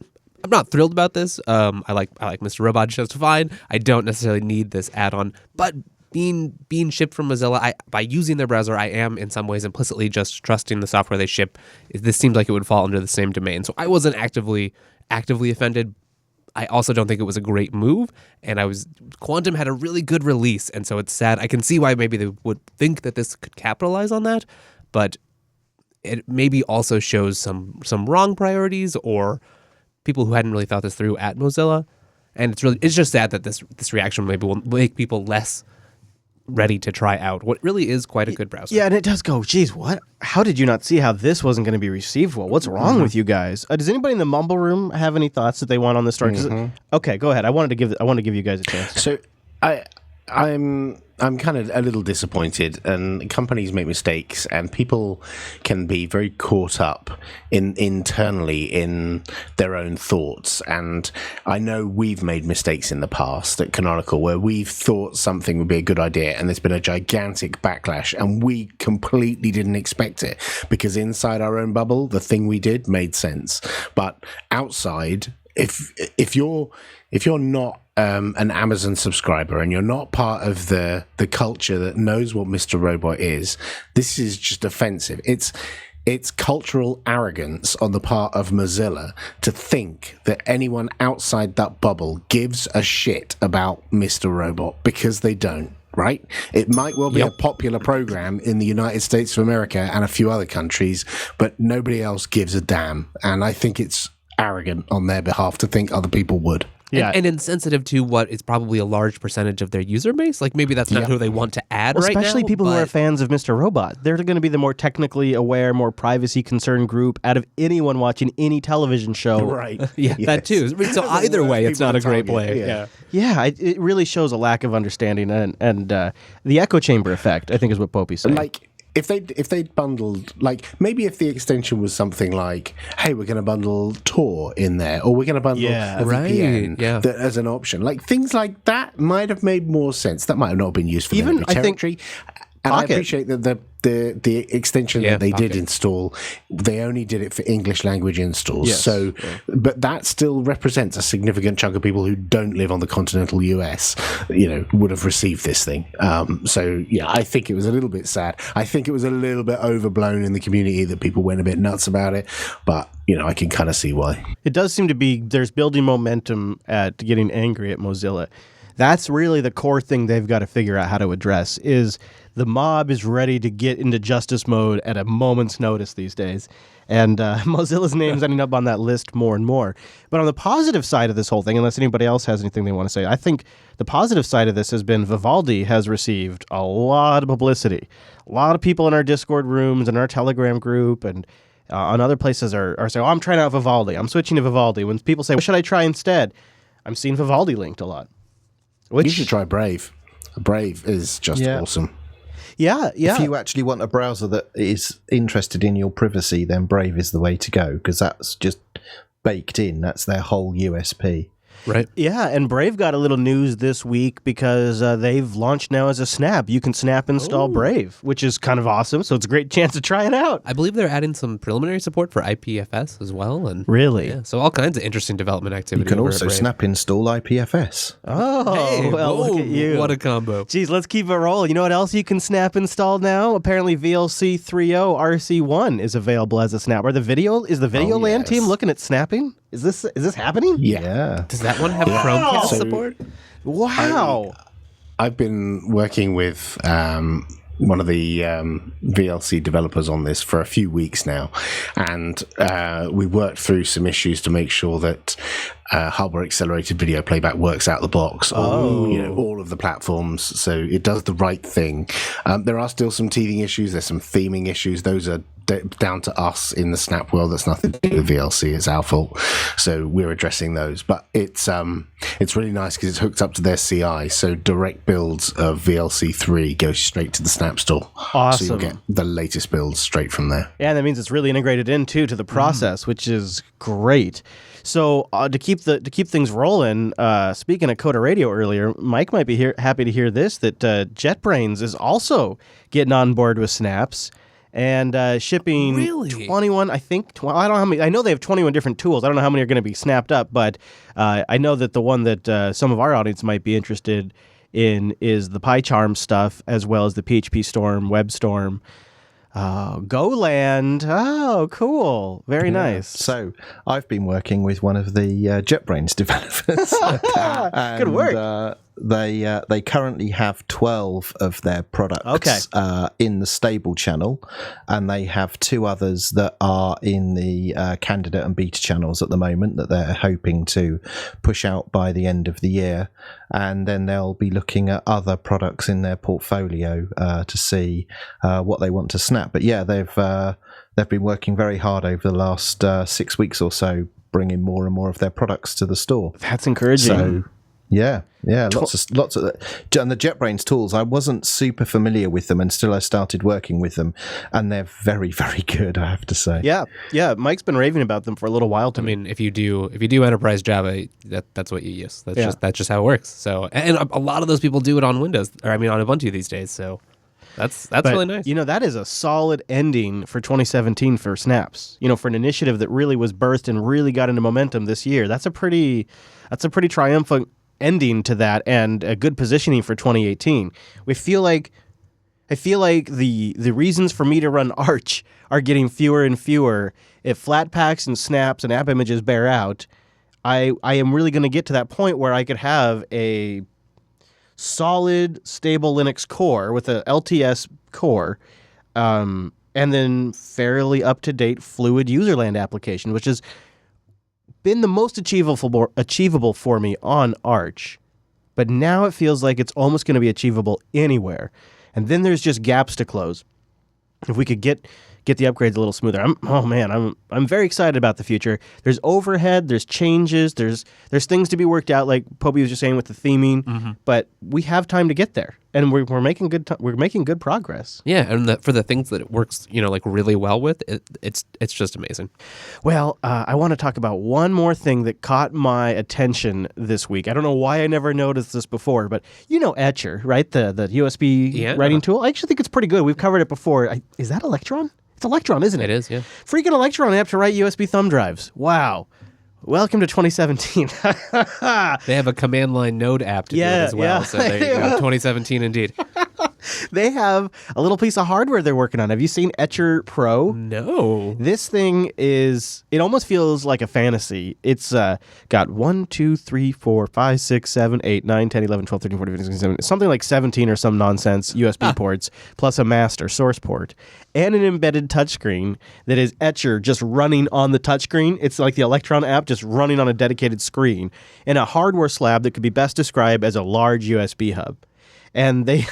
thrilled about this. I like Mr. Robot just fine. I don't necessarily need this add-on, but being shipped from Mozilla, by using their browser, I am in some ways implicitly just trusting the software they ship. This seems like it would fall under the same domain, so I wasn't actively offended. I also don't think it was a great move, and Quantum had a really good release, and so it's sad. I can see why maybe they would think that this could capitalize on that, but it maybe also shows some wrong priorities or people who hadn't really thought this through at Mozilla, and it's just sad that this reaction maybe will make people less ready to try out what really is quite a good browser. Yeah, and it does go, geez, what? How did you not see how this wasn't going to be received well? What's wrong with you guys? Does anybody in the Mumble Room have any thoughts that they want on this story? Okay, go ahead. I wanted to give you guys a chance. So I'm kind of a little disappointed, and companies make mistakes, and people can be very caught up internally in their own thoughts. And I know we've made mistakes in the past at Canonical where we've thought something would be a good idea, and there's been a gigantic backlash, and we completely didn't expect it because inside our own bubble, the thing we did made sense. But outside, if you're not an Amazon subscriber and you're not part of the culture that knows what Mr. Robot is, this is just offensive. It's cultural arrogance on the part of Mozilla to think that anyone outside that bubble gives a shit about Mr. Robot, because they don't. Right? It might well be a popular program in the United States of America and a few other countries, but nobody else gives a damn. And I think it's arrogant on their behalf to think other people would. Yeah. And insensitive to what is probably a large percentage of their user base. Like maybe that's not who they want to add right now. Especially people who are fans of Mr. Robot. They're going to be the more technically aware, more privacy concerned group out of anyone watching any television show. Right. That too. So either way, it's not a great play. Yeah, it really shows a lack of understanding and the echo chamber effect, I think, is what Popey's saying. Like, if they'd bundled, like, maybe if the extension was something like, hey, we're going to bundle Tor in there, or we're going to bundle a VPN as an option, like things like that might have made more sense. That might have not been used for even I territory. And I appreciate that the extension that they did install, they only did it for English language installs. Yes. So, but that still represents a significant chunk of people who don't live on the continental US, would have received this thing. So yeah, I think it was a little bit sad. I think it was a little bit overblown in the community that people went a bit nuts about it, but I can kind of see why. It does seem to be, there's building momentum at getting angry at Mozilla. That's really the core thing they've got to figure out how to address, is the mob is ready to get into justice mode at a moment's notice these days. And Mozilla's name's ending up on that list more and more. But on the positive side of this whole thing, unless anybody else has anything they want to say, I think the positive side of this has been Vivaldi has received a lot of publicity. A lot of people in our Discord rooms and our Telegram group and on other places are saying, I'm trying out Vivaldi. I'm switching to Vivaldi. When people say, what should I try instead? I'm seeing Vivaldi linked a lot. You should try Brave. Brave is just awesome. Yeah. If you actually want a browser that is interested in your privacy, then Brave is the way to go, because that's just baked in. That's their whole USP. Right. Yeah, and Brave got a little news this week because they've launched now as a snap. You can snap install Brave, which is kind of awesome. So it's a great chance to try it out. I believe they're adding some preliminary support for IPFS as well. And really? Yeah, so all kinds of interesting development activity. You can also snap install IPFS. Oh, hey, well, look at you. What a combo. Geez, let's keep it rolling. You know what else you can snap install now? Apparently VLC 3.0 RC1 is available as a snap. Is the video LAN team looking at snapping? Is this happening? Yeah. Does that one have Chromecast support? Wow. I've been working with one of the VLC developers on this for a few weeks now, and we worked through some issues to make sure that hardware accelerated video playback works out the box on all of the platforms, so it does the right thing. There are still some teething issues. There's some theming issues. Those are down to us in the Snap world. That's nothing to do with VLC. It's our fault. So we're addressing those. But it's really nice because it's hooked up to their CI. So direct builds of VLC 3 go straight to the Snap store. Awesome. So you'll get the latest builds straight from there. Yeah, that means it's really integrated into the process, which is great. So to keep things rolling, speaking of Coda Radio earlier, Mike might be happy to hear this, that JetBrains is also getting on board with Snaps and shipping 21, I think. I don't know how many. I know they have 21 different tools. I don't know how many are going to be snapped up, but I know that the one that some of our audience might be interested in is the PyCharm stuff, as well as the PHP Storm, WebStorm. Goland. Oh, cool. Very nice. So I've been working with one of the JetBrains developers. Good work. They currently have 12 of their products in the stable channel, and they have 2 others that are in the candidate and beta channels at the moment that they're hoping to push out by the end of the year. And then they'll be looking at other products in their portfolio to see what they want to snap. But yeah, they've been working very hard over the last 6 weeks or so, bringing more and more of their products to the store. That's encouraging. So, yeah, lots of and the JetBrains tools. I wasn't super familiar with them until I started working with them, and they're very, very good, I have to say. Yeah. Mike's been raving about them for a little while. I mean, if you do enterprise Java, that's what you use. That's just how it works. So, and a lot of those people do it on Windows, or on Ubuntu these days. So. That's really nice. That is a solid ending for 2017 for Snaps. For an initiative that really was birthed and really got into momentum this year. That's a pretty triumphant ending to that, and a good positioning for 2018. I feel like the reasons for me to run Arch are getting fewer and fewer. If Flatpaks and Snaps and app images bear out, I am really going to get to that point where I could have a solid, stable Linux core with a LTS core, and then fairly up-to-date fluid userland application, which has been the most achievable for me on Arch. But now it feels like it's almost going to be achievable anywhere. And then there's just gaps to close. If we could get the upgrades a little smoother. I'm very excited about the future. There's overhead, there's changes, there's things to be worked out, like Poby was just saying with the theming. But we have time to get there, and we're making good progress. Yeah, and for the things that it works, really well with, it's just amazing. Well, I want to talk about one more thing that caught my attention this week. I don't know why I never noticed this before, but Etcher, right? The USB writing tool. I actually think it's pretty good. We've covered it before. Is that Electron? It's Electron, isn't it? It is, yeah. Freaking Electron app to write USB thumb drives. Wow. Welcome to 2017. They have a command line node app to do it as well. So there you go. 2017 indeed. They have a little piece of hardware they're working on. Have you seen Etcher Pro? No. This thing it almost feels like a fantasy. It's got 1, 2, 3, 4, 5, 6, 7, 8, 9, 10, 11, 12, 13, 14, 15, 16, 17, something like 17 or some nonsense USB ports, plus a master source port, and an embedded touchscreen that is Etcher just running on the touchscreen. It's like the Electron app just running on a dedicated screen, and a hardware slab that could be best described as a large USB hub. And they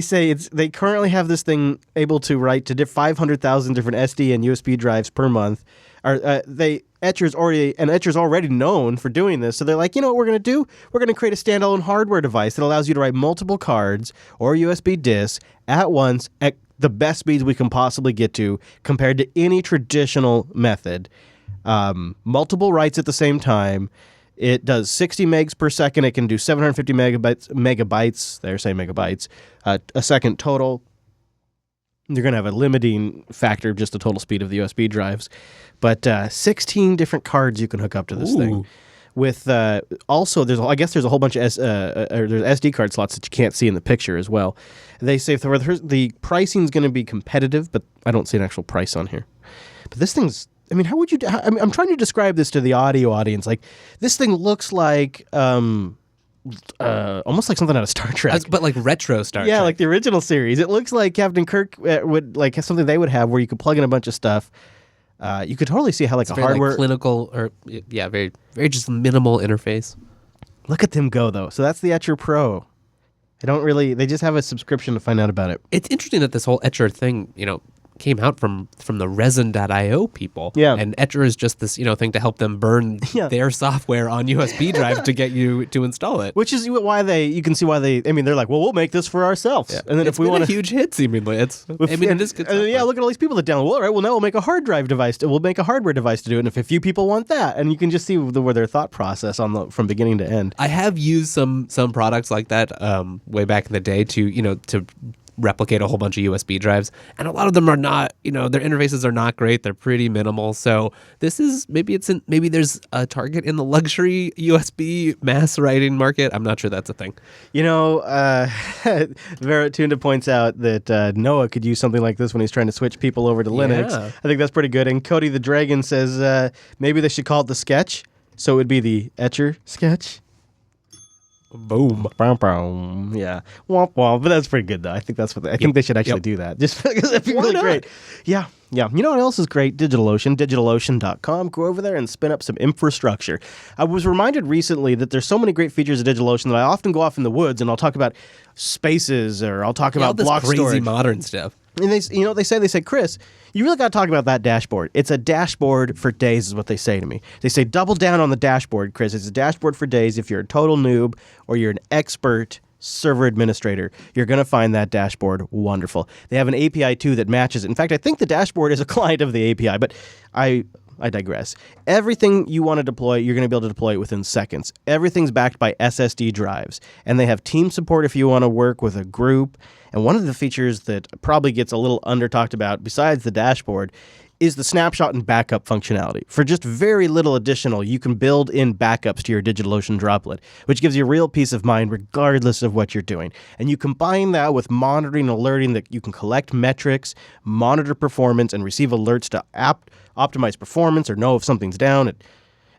say they currently have this thing able to write to 500,000 different SD and USB drives per month. Etcher's already known for doing this. So they're like, what we're going to do? We're going to create a standalone hardware device that allows you to write multiple cards or USB disks at once at the best speeds we can possibly get to compared to any traditional method. Multiple writes at the same time. It does 60 megs per second. It can do 750 megabytes. They're saying megabytes a second total. You're going to have a limiting factor of just the total speed of the USB drives. But 16 different cards you can hook up to this thing. With also, there's a whole bunch of there's SD card slots that you can't see in the picture as well. They say the pricing is going to be competitive, but I don't see an actual price on here. But this thing's, how would you? I'm trying to describe this to the audio audience. Like, this thing looks like almost like something out of Star Trek, but like retro Star Trek. Yeah, like the original series. It looks like Captain Kirk would like something they would have where you could plug in a bunch of stuff. You could totally see how like It's a very hardware like clinical or very very just minimal interface. Look at them go though. So that's the Etcher Pro. They just have a subscription to find out about it. It's interesting that this whole Etcher thing, came out from the resin.io people. Yeah. And Etcher is just this, thing to help them burn their software on USB drive to get you to install it. Which is why they're like, well, we'll make this for ourselves. Yeah. And then it's if we want a huge hit, seemingly. It is good software. look at all these people that download. Well, all right, well, now we'll make a hard drive device. We'll make a hardware device to do it. And if a few people want that, and you can just see where their thought process from beginning to end. I have used some products like that way back in the day to replicate a whole bunch of USB drives, and a lot of them are not, their interfaces are not great. They're pretty minimal. So this is maybe there's a target in the luxury USB mass writing market. I'm not sure that's a thing. Vera Tunda points out that Noah could use something like this when he's trying to switch people over to Linux. Yeah. I think that's pretty good. And Cody the Dragon says maybe they should call it the Sketch, so it would be the Etcher Sketch. Boom. Yeah. Womp womp. But that's pretty good, though. I think I think they should actually do that. Just because it'd be really great. Yeah. Yeah. You know what else is great? DigitalOcean. DigitalOcean.com. Go over there and spin up some infrastructure. I was reminded recently that there's so many great features of DigitalOcean that I often go off in the woods and I'll talk about spaces or I'll talk about block crazy storage. modern stuff. And they say, Chris, you really got to talk about that dashboard. It's a dashboard for days is what they say to me. They say, double down on the dashboard, Chris. It's a dashboard for days. If you're a total noob or you're an expert server administrator, you're going to find that dashboard wonderful. They have an API, too, that matches it. In fact, I think the dashboard is a client of the API, but I digress. Everything you want to deploy, you're going to be able to deploy it within seconds. Everything's backed by SSD drives. And they have team support if you want to work with a group. And one of the features that probably gets a little under talked about besides the dashboard is the snapshot and backup functionality. For just very little additional, you can build in backups to your DigitalOcean droplet, which gives you real peace of mind regardless of what you're doing. And you combine that with monitoring and alerting that you can collect metrics, monitor performance, and receive alerts to optimize performance or know if something's down.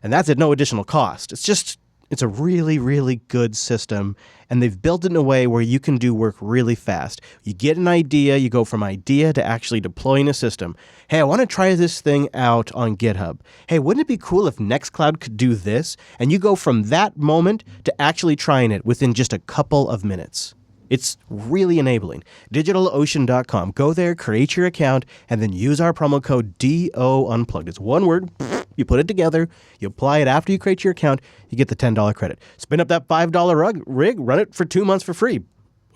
And that's at no additional cost. It's a really, really good system, and they've built it in a way where you can do work really fast. You get an idea, you go from idea to actually deploying a system. Hey, I want to try this thing out on GitHub. Hey, wouldn't it be cool if Nextcloud could do this? And you go from that moment to actually trying it within just a couple of minutes. It's really enabling. DigitalOcean.com. Go there, create your account, and then use our promo code DO Unplugged. It's one word. You put it together. You apply it after you create your account. You get the $10 credit. Spin up that $5 rig. Run it for 2 months for free. You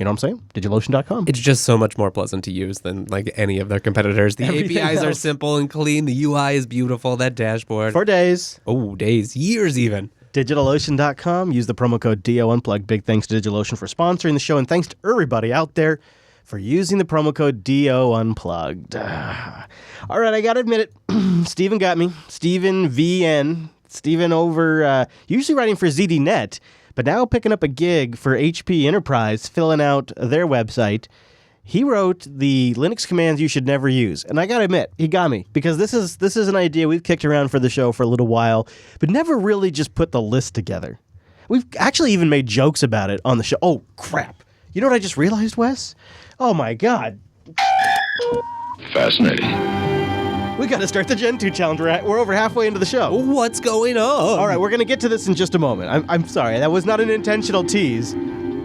know what I'm saying? DigitalOcean.com. It's just so much more pleasant to use than like any of their competitors. The APIs are simple and clean. The UI is beautiful. That dashboard. For days. Oh, days. Years even. DigitalOcean.com. Use the promo code DO Unplugged. Big thanks to DigitalOcean for sponsoring the show, and thanks to everybody out there for using the promo code DO Unplugged. All right, I got to admit it. Steven got me. Steven VN. Steven over, usually writing for ZDNet, but now picking up a gig for HP Enterprise, filling out their website. He wrote the Linux commands you should never use. And I got to admit, he got me, because this is an idea we've kicked around for the show for a little while, but never really just put the list together. We've actually even made jokes about it on the show. Oh, crap. You know what I just realized, Wes? Oh, my God. Fascinating. We got to start the Gentoo challenge. We're over halfway into the show. What's going on? All right, we're going to get to this in just a moment. I'm sorry. That was not an intentional tease,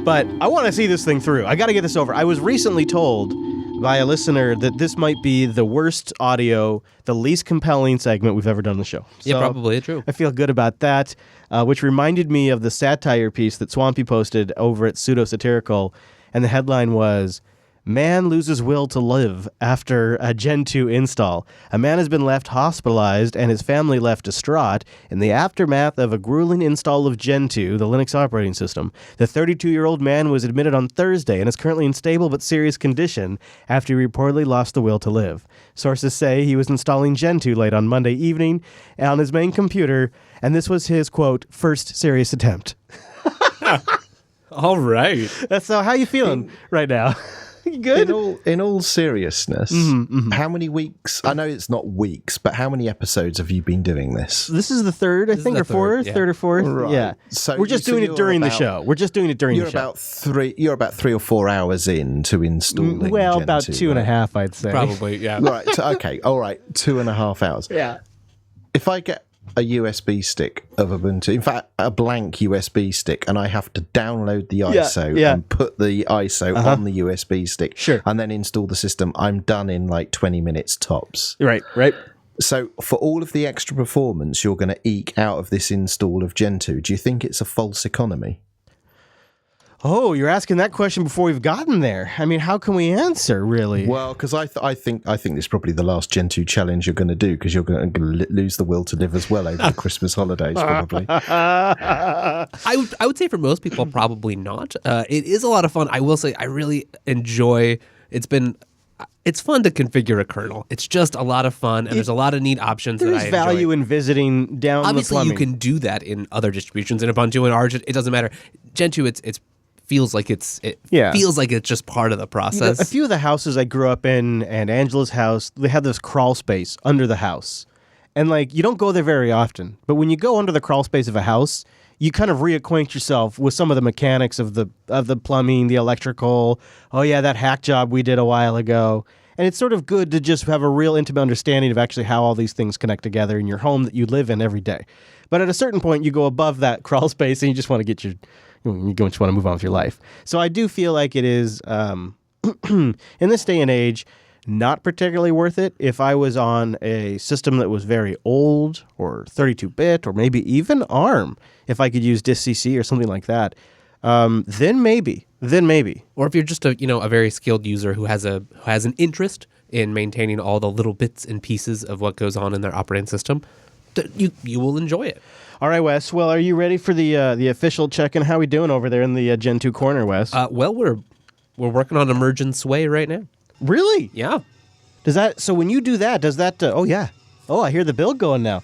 but I want to see this thing through. I got to get this over. I was recently told by a listener that this might be the worst audio, the least compelling segment we've ever done on the show. Yeah, So probably true. I feel good about that, which reminded me of the satire piece that Swampy posted over at Pseudo Satirical, and the headline was, "Man loses will to live after a Gentoo install. A man has been left hospitalized and his family left distraught in the aftermath of a grueling install of Gentoo, the Linux operating system. The 32-year-old man was admitted on Thursday and is currently in stable but serious condition after he reportedly lost the will to live. Sources say he was installing Gentoo late on Monday evening on his main computer, and this was his, quote, first serious attempt." All right. So how you feeling right now? Good. In all seriousness, how many weeks? I know it's not weeks, but how many episodes have you been doing this? This is the third, I think, or fourth. yeah. Third or fourth. Right. Yeah. So we're just doing it during the show. We're just doing it during the show. You're about 3 or 4 hours in to installing. Well, about Gentoo, 2.5, I'd say. Probably, yeah. Right. Okay. All right. 2.5 hours. Yeah. If I get a USB stick of Ubuntu, in fact, a blank USB stick, and I have to download the ISO and put the ISO on the USB stick, and then install the system, I'm done in like 20 minutes tops. Right. So for all of the extra performance you're going to eke out of this install of Gentoo, do you think it's a false economy? Oh, you're asking that question before we've gotten there. I mean, how can we answer, really? Well, because I think this is probably the last Gentoo challenge you're going to do, because you're going to lose the will to live as well over the Christmas holidays, probably. I would say for most people, probably not. It is a lot of fun. I will say I really enjoy. It's fun to configure a kernel. It's just a lot of fun, and there's a lot of neat options that I enjoy. There's value in visiting down Obviously, the plumbing. you can do that in other distributions. In Ubuntu and Arch, it doesn't matter. Gentoo, it feels like it's just part of the process. A few of the houses I grew up in, and Angela's house, they had this crawl space under the house. And like, you don't go there very often, but when you go under the crawl space of a house, you kind of reacquaint yourself with some of the mechanics of the plumbing, the electrical. Oh yeah, that hack job we did a while ago. And it's sort of good to just have a real intimate understanding of actually how all these things connect together in your home that you live in every day. But at a certain point, you go above that crawl space and you just want to you just want to move on with your life. So I do feel like it is, in this day and age, not particularly worth it. If I was on a system that was very old or 32-bit or maybe even ARM, if I could use distcc or something like that, then maybe. Or if you're just a very skilled user who has an interest in maintaining all the little bits and pieces of what goes on in their operating system, you will enjoy it. All right, Wes. Well, are you ready for the official check-in? How are we doing over there in the Gentoo corner, Wes? Well, we're working on Emergent Sway right now. Really? Yeah. So when you do that, does that? Oh yeah. Oh, I hear the build going now.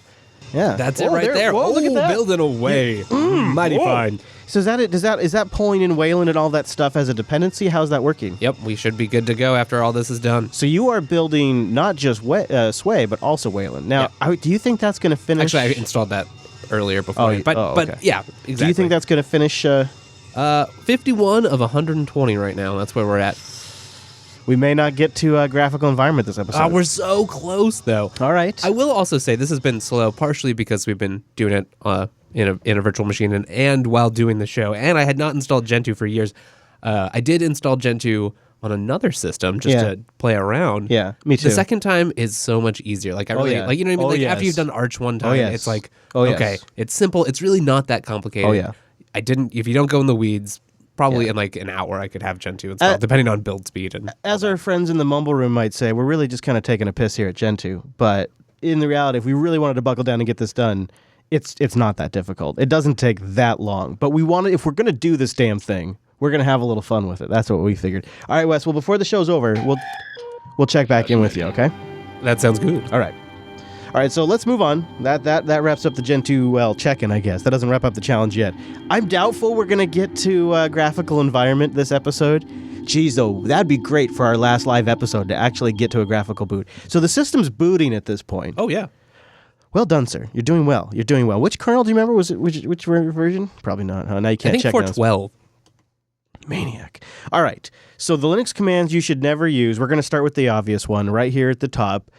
Yeah. That's it right there. Whoa, look at that. Building away. Mighty fine. So is that pulling in Wayland and all that stuff as a dependency? How's that working? Yep, we should be good to go after all this is done. So you are building not just Sway, but also Wayland. Now, do you think that's going to finish? Actually, I installed that earlier before. Okay. But yeah, exactly. Do you think that's going to finish? 51 of 120 right now. That's where we're at. We may not get to graphical environment this episode. We're so close, though. All right. I will also say this has been slow, partially because we've been doing it in a virtual machine and while doing the show. And I had not installed Gentoo for years. I did install Gentoo on another system just to play around. Yeah, me too. The second time is so much easier. Like I really like, you know what I mean? Like after you've done Arch one time, it's like okay, it's simple. It's really not that complicated. Oh yeah. If you don't go in the weeds, probably in like an hour I could have Gentoo installed, depending on build speed. And as our friends in the Mumble Room might say, we're really just kind of taking a piss here at Gentoo. But in the reality, if we really wanted to buckle down and get this done, it's not that difficult. It doesn't take that long. But if we're going to do this damn thing, we're going to have a little fun with it. That's what we figured. All right, Wes. Well, before the show's over, we'll check back in with you, okay? That sounds good. All right, so let's move on. That wraps up the Gentoo, check-in, I guess. That doesn't wrap up the challenge yet. I'm doubtful we're going to get to graphical environment this episode. Geez, though, that'd be great for our last live episode to actually get to a graphical boot. So the system's booting at this point. Oh, yeah. Well done, sir. You're doing well. Which kernel do you remember? Was it which version? Probably not, huh? Now you can't check. I think 412. Maniac. All right. So the Linux commands you should never use. We're going to start with the obvious one right here at the top.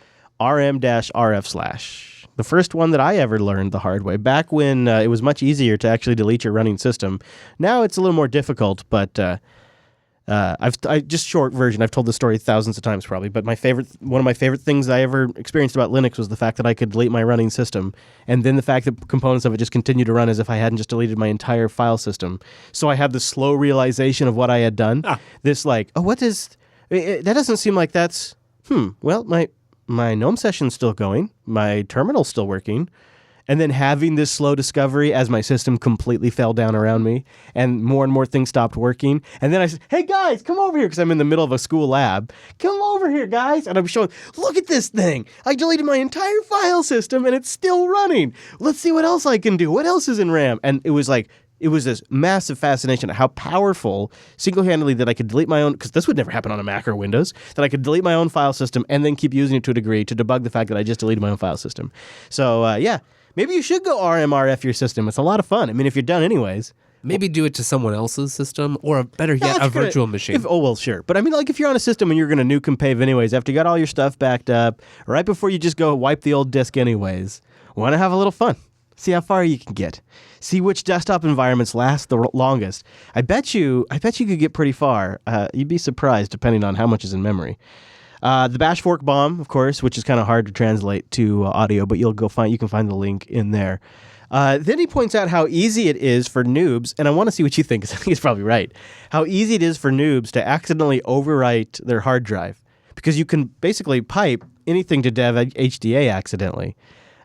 rm-rf/. The first one that I ever learned the hard way, back when it was much easier to actually delete your running system. Now it's a little more difficult, but just short version. I've told the story thousands of times probably, but one of my favorite things I ever experienced about Linux was the fact that I could delete my running system, and then the fact that components of it just continued to run as if I hadn't just deleted my entire file system. So I had this slow realization of what I had done. This that doesn't seem like that's, well, my GNOME session's still going, my terminal's still working, and then having this slow discovery as my system completely fell down around me and more things stopped working. And then I said, hey guys, come over here, because I'm in the middle of a school lab. Come over here, guys. And I'm showing, look at this thing. I deleted my entire file system and it's still running. Let's see what else I can do. What else is in RAM? And it was like, it was this massive fascination of how powerful single-handedly that I could delete my own, because this would never happen on a Mac or Windows, that I could delete my own file system and then keep using it to a degree to debug the fact that I just deleted my own file system. So, yeah, maybe you should go RMRF your system. It's a lot of fun. I mean, if you're done anyways. Maybe do it to someone else's system, or better yet, a virtual machine. Well, sure. But I mean, like if you're on a system and you're going to nuke and pave anyways, after you got all your stuff backed up, right before you just go wipe the old disk anyways, want to have a little fun. See how far you can get. See which desktop environments last the longest. I bet you could get pretty far. You'd be surprised depending on how much is in memory. The bash fork bomb, of course, which is kind of hard to translate to audio, but you can find the link in there. Then he points out how easy it is for noobs, and I want to see what you think, because I think he's probably right, how easy it is for noobs to accidentally overwrite their hard drive, because you can basically pipe anything to dev HDA accidentally,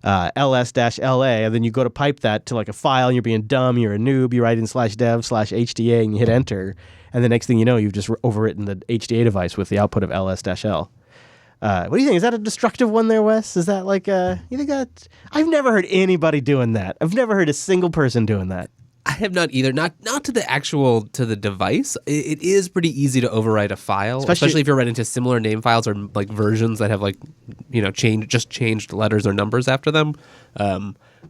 ls-la, and then you go to pipe that to like a file, and you're being dumb, you're a noob, you write in /dev/HDA, and you hit enter, and the next thing you know, you've just overwritten the HDA device with the output of ls-l. What do you think? Is that a destructive one there, Wes? Is that like you think that? I've never heard anybody doing that. I've never heard a single person doing that. I have not either. Not to the device. It is pretty easy to overwrite a file, especially if you're writing to similar name files or like versions that have changed letters or numbers after them.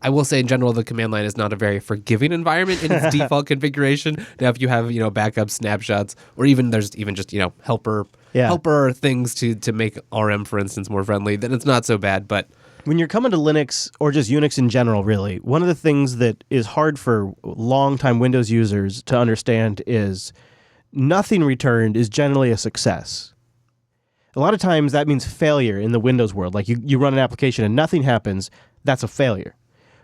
I will say in general, the command line is not a very forgiving environment in its default configuration. Now, if you have backup snapshots, or there's just helper things to make RM, for instance, more friendly, then it's not so bad. But when you're coming to Linux or just Unix in general, really, one of the things that is hard for long-time Windows users to understand is nothing returned is generally a success. A lot of times that means failure in the Windows world. Like you run an application and nothing happens, that's a failure.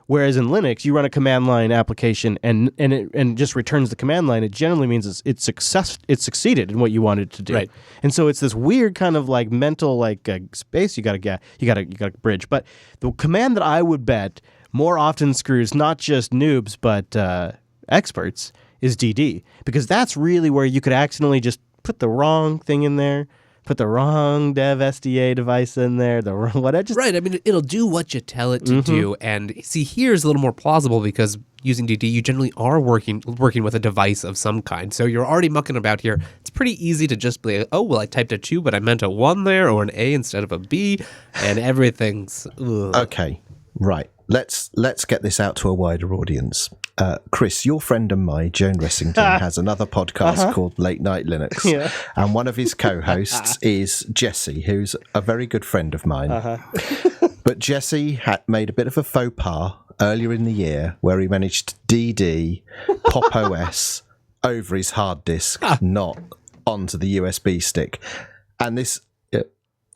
Whereas in Linux, you run a command line application and it just returns the command line. It generally means it's succeeded in what you wanted to do. Right. And so it's this weird kind of like mental space you got to bridge. But the command that I would bet more often screws not just noobs but experts is DD, because that's really where you could accidentally just put the wrong thing in there. Put the wrong dev SDA device in there, Right, I mean, it'll do what you tell it to do. And see, here's a little more plausible, because using DD, you generally are working with a device of some kind. So you're already mucking about here. It's pretty easy to just be like, oh, well, I typed a 2, but I meant a 1 there, or an A instead of a B, and everything's... Ugh. Okay, right. Let's get this out to a wider audience. Chris, your friend and mine, Joan Ressington, has another podcast called Late Night Linux. Yeah. And one of his co-hosts is Jesse, who's a very good friend of mine. But Jesse had made a bit of a faux pas earlier in the year where he managed to DD Pop OS over his hard disk, not onto the USB stick. And this...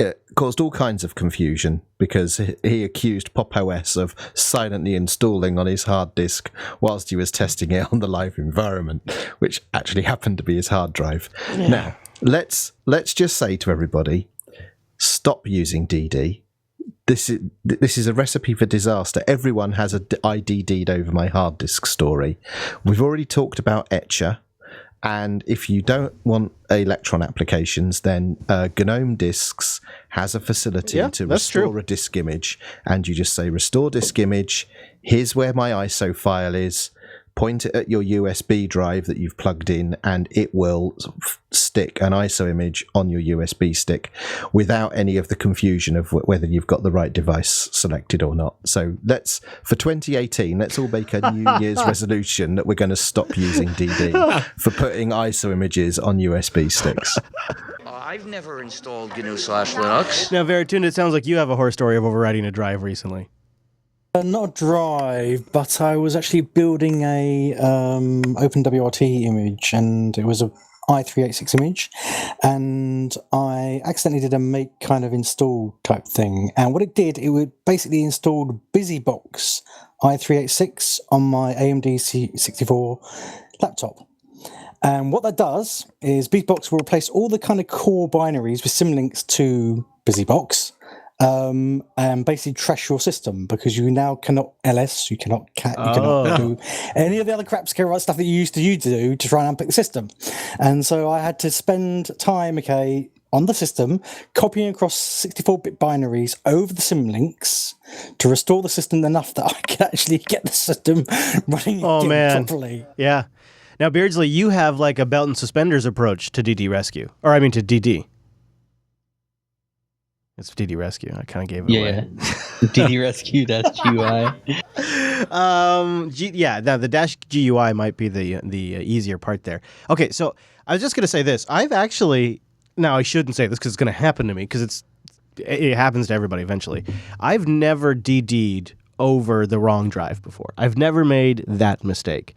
It caused all kinds of confusion, because he accused Pop OS of silently installing on his hard disk whilst he was testing it on the live environment, which actually happened to be his hard drive. Yeah. Now, let's just say to everybody, stop using DD. This is a recipe for disaster. Everyone has a I DD'd over my hard disk story. We've already talked about Etcher. And if you don't want Electron applications, then GNOME Disks has a facility to restore a disk image. And you just say, restore disk image, here's where my ISO file is, point it at your USB drive that you've plugged in, and it will stick an ISO image on your USB stick without any of the confusion of whether you've got the right device selected or not. So for 2018, let's all make a New Year's resolution that we're going to stop using DD for putting ISO images on USB sticks. I've never installed GNU/Linux. Now, Veritune, it sounds like you have a horror story of overwriting a drive recently. Not a drive, but I was actually building a OpenWRT image, and it was a i386 image, and I accidentally did a make kind of install type thing, and what it did, it would basically install BusyBox i386 on my AMD 64 laptop. And what that does is BusyBox will replace all the kind of core binaries with symlinks to BusyBox, and basically trash your system, because you now cannot ls, you cannot cat, you cannot do any of the other crap stuff that you used to do to try and unpick the system. And so I had to spend time, on the system, copying across 64-bit binaries over the symlinks to restore the system enough that I could actually get the system running again properly. Yeah. Now, Beardsley, you have like a belt and suspenders approach to DD Rescue. Or, I mean, to DD. It's DD Rescue. I kind of gave it away. DD Rescue -GUI. Now the dash GUI might be the easier part there. Okay, so I was just going to say this. I've actually... Now, I shouldn't say this because it's going to happen to me because it happens to everybody eventually. I've never DD'd over the wrong drive before. I've never made that mistake.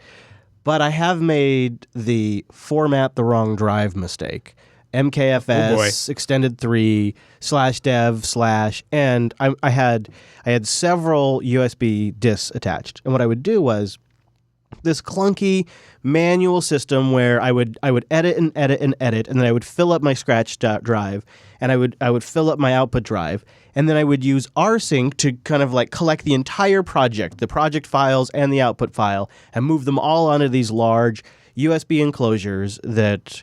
But I have made the format the wrong drive mistake. MKFS, extended 3, /dev/ and I had several USB disks attached. And what I would do was this clunky manual system where I would edit and edit and edit, and then I would fill up my scratch drive, and I would fill up my output drive, and then I would use rsync to kind of like collect the entire project, the project files and the output file, and move them all onto these large USB enclosures that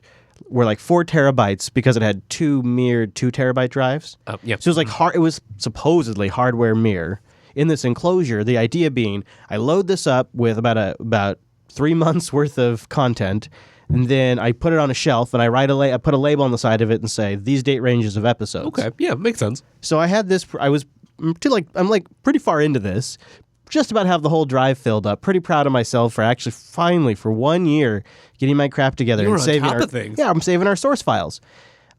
were like 4 terabytes because it had 2 mirrored 2 terabyte drives. So it was like it was supposedly hardware mirror in this enclosure. The idea being, I load this up with about 3 months worth of content, and then I put it on a shelf and I put a label on the side of it and say these date ranges of episodes. Okay, yeah, makes sense. So I had this. I'm pretty far into this. Just about have the whole drive filled up. Pretty proud of myself for actually finally for 1 year getting my crap together and saving on top of things. Yeah, I'm saving our source files.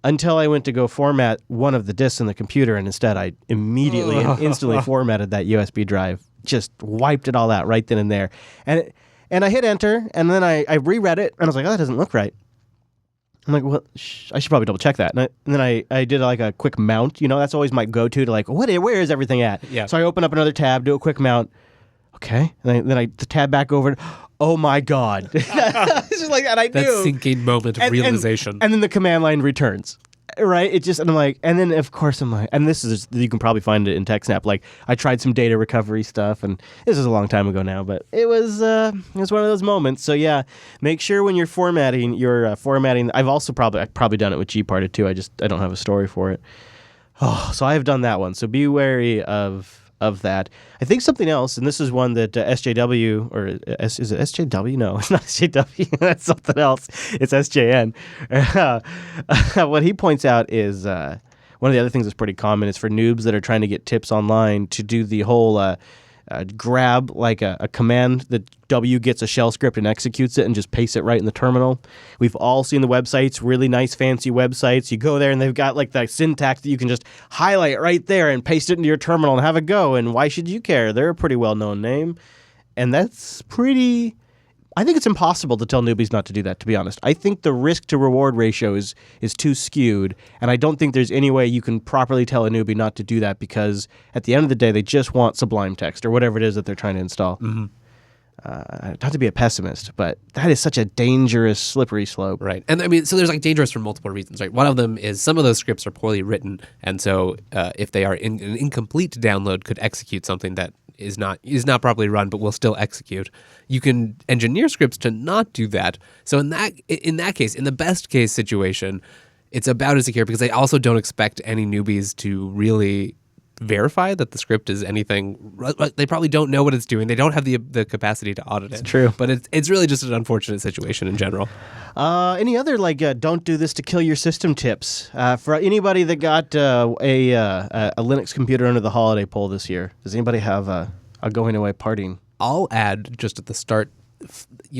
Until I went to go format one of the disks in the computer, and instead I immediately and instantly formatted that USB drive. Just wiped it all out right then and there. And I hit enter, and then I reread it, and I was like, oh, that doesn't look right. I'm like, well, I should probably double check that. And then I did like a quick mount. You know, that's always my go-to to like, where is everything at? Yeah. So I open up another tab, do a quick mount. Okay. And then I tab back over. Oh my God. It's just like, and I that knew. sinking moment of realization. And then the command line returns. Right? It just, and I'm like, and then of course I'm like, and this is, you can probably find it in TechSnap. Like, I tried some data recovery stuff, and this is a long time ago now, but it was one of those moments. So yeah, make sure when you're formatting, I've also probably done it with Gparted too. I don't have a story for it. Oh, so I have done that one. So be wary of that. I think something else, and this is one that SJW, or is it SJW? No, it's not SJW. That's something else. It's SJN. What he points out is one of the other things that's pretty common is for noobs that are trying to get tips online to do the whole grab like a command that W gets a shell script and executes it and just pastes it right in the terminal. We've all seen the websites, really nice fancy websites. You go there and they've got like that syntax that you can just highlight right there and paste it into your terminal and have a go. And why should you care? They're a pretty well-known name. And that's pretty... I think it's impossible to tell newbies not to do that, to be honest. I think the risk to reward ratio is too skewed, and I don't think there's any way you can properly tell a newbie not to do that, because at the end of the day, they just want Sublime Text or whatever it is that they're trying to install. Mm-hmm. Not to be a pessimist, but that is such a dangerous, slippery slope. Right. And I mean, so there's like dangerous for multiple reasons, right? One of them is some of those scripts are poorly written, and so if they are an incomplete download, could execute something that is not properly run, but will still execute. You can engineer scripts to not do that. So in that case, in the best case situation, it's about as secure, because they also don't expect any newbies to really verify that the script is anything. They probably don't know what it's doing. They don't have the capacity to audit it. It's true. But it's really just an unfortunate situation in general. Any other don't do this to kill your system tips for anybody that got a Linux computer under the holiday poll this year? Does anybody have a going away partying? I'll add just at the start,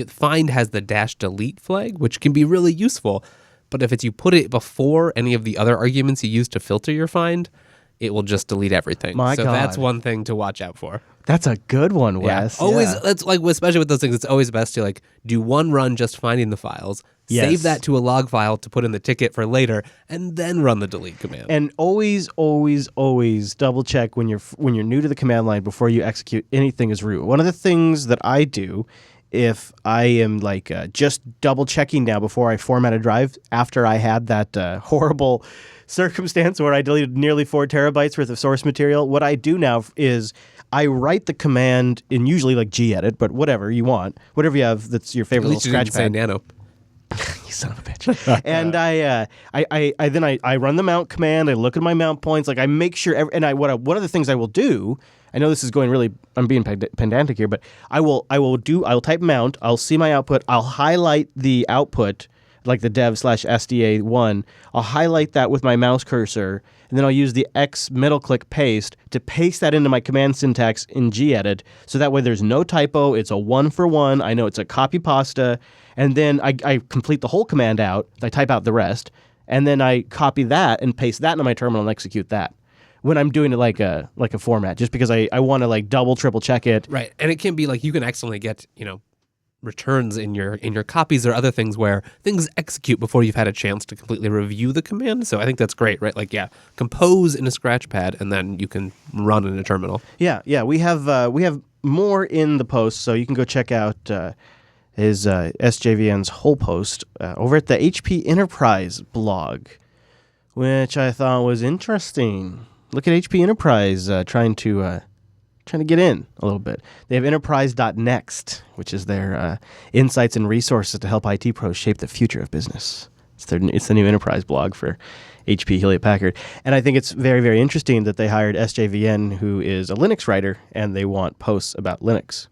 find has the -delete flag, which can be really useful. But if you put it before any of the other arguments you use to filter your find, it will just delete everything. My God. That's one thing to watch out for. That's a good one, Wes. Yeah. Always, that's like, especially with those things, it's always best to like do one run just finding the files, save that to a log file to put in the ticket for later, and then run the delete command. And always, always, always double check when you're new to the command line before you execute anything as root. One of the things that I do, if I am like just double checking now before I format a drive, after I had that horrible circumstance where I deleted nearly 4 terabytes worth of source material, what I do now is I write the command in usually like gedit, but whatever you want, whatever you have that's your favorite little scratch pad. Nano. son of a bitch. And I run the mount command. I look at my mount points. Like I make sure. One of the things I will do. I know this is going really. I'm being pedantic here, but I'll type mount. I'll see my output. I'll highlight the output, like the dev/SDA1. I'll highlight that with my mouse cursor, and then I'll use the X middle click paste to paste that into my command syntax in gedit. So that way there's no typo. It's a 1-for-1. I know it's a copy pasta. And then I complete the whole command out. I type out the rest. And then I copy that and paste that into my terminal and execute that when I'm doing it like a format, just because I want to like double, triple check it. Right. And it can be like you can accidentally get, returns in your copies or other things where things execute before you've had a chance to completely review the command. So I think that's great, right? Like, compose in a scratch pad and then you can run in a terminal. Yeah. We have more in the post, so you can go check out his SJVN's whole post over at the HP Enterprise blog, which I thought was interesting. Look at HP Enterprise trying to get in a little bit. They have enterprise.next, which is their insights and resources to help IT pros shape the future of business. It's the new enterprise blog for HP Hewlett-Packard. And I think it's very, very interesting that they hired SJVN, who is a Linux writer, and they want posts about Linux.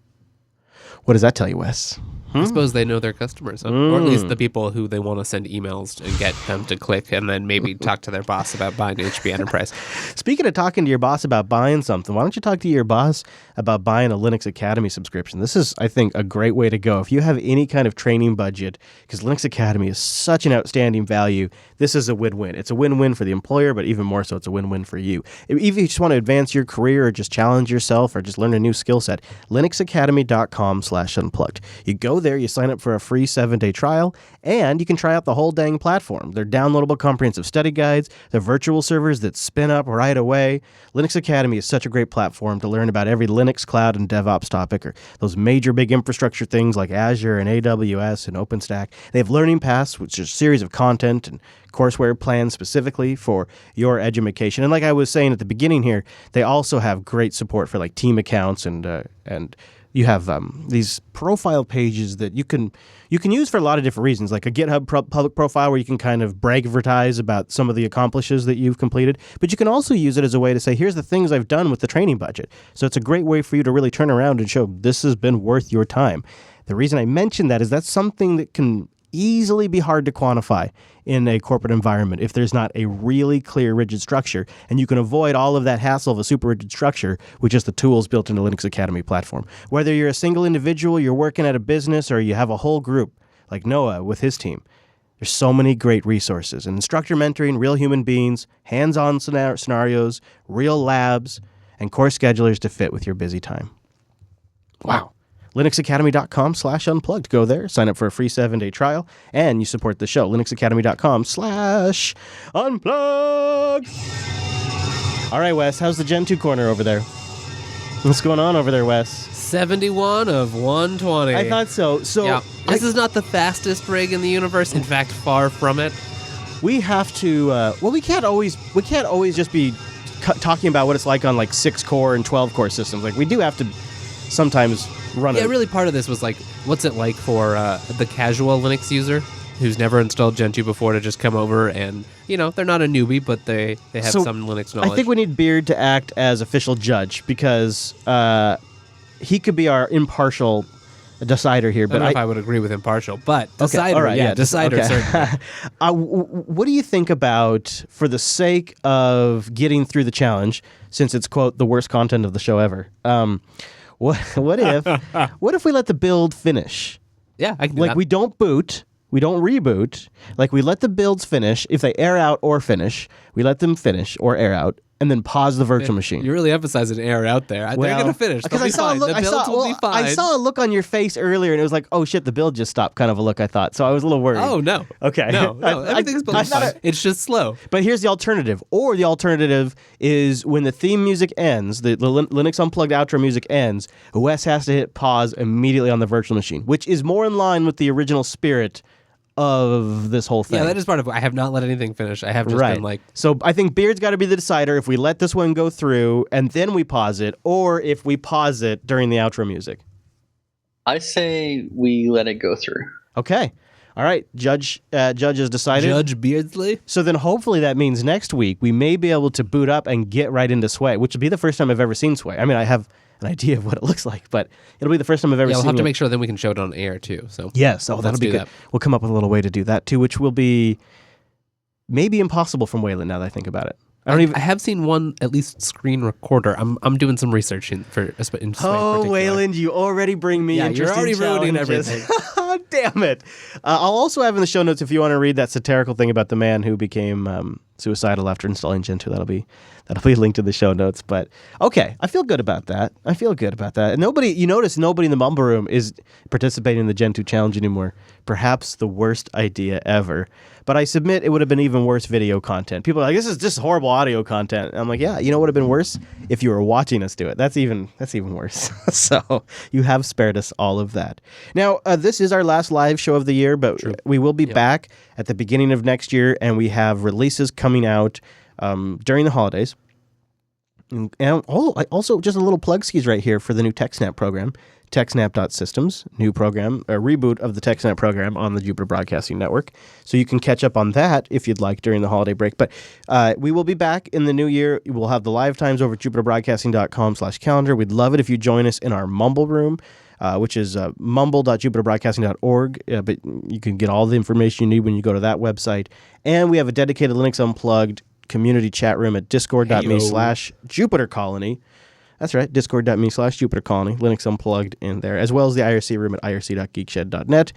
What does that tell you, Wes? I suppose they know their customers, or at least the people who they want to send emails and get them to click and then maybe talk to their boss about buying HP Enterprise. Speaking of talking to your boss about buying something, why don't you talk to your boss about buying a Linux Academy subscription? This is, I think, a great way to go. If you have any kind of training budget, because Linux Academy is such an outstanding value, this is a win-win. It's a win-win for the employer, but even more so, it's a win-win for you. If you just want to advance your career or just challenge yourself or just learn a new skill set, linuxacademy.com/unplugged. You go there, you sign up for a free 7-day trial, and you can try out the whole dang platform. They're downloadable comprehensive study guides, they're virtual servers that spin up right away. Linux Academy is such a great platform to learn about every Linux, cloud, and DevOps topic, or those major big infrastructure things like Azure and AWS and OpenStack. They have Learning Pass, which is a series of content and courseware plans specifically for your education. And like I was saying at the beginning here, they also have great support for like team accounts and you have these profile pages that you can use for a lot of different reasons, like a GitHub public profile where you can kind of brag-advertise about some of the accomplishes that you've completed. But you can also use it as a way to say, here's the things I've done with the training budget. So it's a great way for you to really turn around and show this has been worth your time. The reason I mention that is that's something that can easily be hard to quantify in a corporate environment if there's not a really clear, rigid structure. And you can avoid all of that hassle of a super rigid structure with just the tools built into Linux Academy platform. Whether you're a single individual, you're working at a business, or you have a whole group like Noah with his team, there's so many great resources. And instructor mentoring, real human beings, hands-on scenarios, real labs, and course schedulers to fit with your busy time. Wow. linuxacademy.com/unplugged. Go there, sign up for a free 7-day trial, and you support the show. linuxacademy.com/unplugged. All right, Wes, how's the Gentoo corner over there? What's going on over there, Wes? 71 of 120. I thought so. So this is not the fastest rig in the universe. In fact, far from it. We have to. We can't always just be talking about what it's like on like 6-core and 12-core systems. Like we do have to sometimes run it. Yeah, really part of this was like, what's it like for the casual Linux user who's never installed Gentoo before to just come over and, they're not a newbie, but they have some Linux knowledge. I think we need Beard to act as official judge because he could be our impartial decider here. I don't know if I would agree with impartial, but decider, okay, all right, decider, certainly. What do you think about, for the sake of getting through the challenge, since it's, quote, the worst content of the show ever, what if we let the build finish? Yeah, I can do that. Like, we don't boot, we don't reboot. Like, we let the builds finish. If they air out or finish, we let them finish or air out, and then pause the virtual machine. You really emphasizing air out there. They're going to finish. Because I saw a look. I saw a look on your face earlier, and it was like, "Oh shit, the build just stopped." Kind of a look I thought. So I was a little worried. Oh no. Okay. No. Everything's built fine. It's just slow. But here's the alternative. Or the alternative is when the theme music ends, the Linux Unplugged outro music ends, Wes has to hit pause immediately on the virtual machine, which is more in line with the original spirit of this whole thing. Yeah, that is part of it. I have not let anything finish. I have just been like... So I think Beard's got to be the decider if we let this one go through and then we pause it, or if we pause it during the outro music. I say we let it go through. Okay. All right, Judge has decided. Judge Beardsley. So then hopefully that means next week we may be able to boot up and get right into Sway, which would be the first time I've ever seen Sway. I mean, I have an idea of what it looks like, but it'll be the first time I've ever seen it. We'll have to make sure then we can show it on air too. So yes, that'll be good. We'll come up with a little way to do that too, which will be maybe impossible from Wayland now that I think about it. I have seen one at least screen recorder. I'm doing some research in Sway Wayland, you already bring me interesting you're already ruining challenges. everything. Damn it. I'll also have in the show notes if you want to read that satirical thing about the man who became suicidal after installing Gentoo. That'll be linked in the show notes. But okay, I feel good about that. And you notice nobody in the Mumble Room is participating in the Gentoo challenge anymore. Perhaps the worst idea ever. But I submit it would have been even worse video content. People are like, this is just horrible audio content. And I'm like, yeah, you know what would have been worse? If you were watching us do it. That's even worse. So you have spared us all of that. Now, this is our last live show of the year, but we will be back at the beginning of next year, and we have releases coming out during the holidays. And also just a little plug skis right here for the new TechSnap program. TechSnap.systems, new program, a reboot of the TechSnap program on the Jupiter Broadcasting Network. So you can catch up on that if you'd like during the holiday break. But we will be back in the new year. We'll have the live times over at jupiterbroadcasting.com/calendar. We'd love it if you join us in our Mumble Room, which is mumble.jupiterbroadcasting.org. But you can get all the information you need when you go to that website. And we have a dedicated Linux Unplugged community chat room at discord.me/JupiterColony. That's right, discord.me/JupiterColony, Linux Unplugged in there, as well as the IRC room at irc.geekshed.net,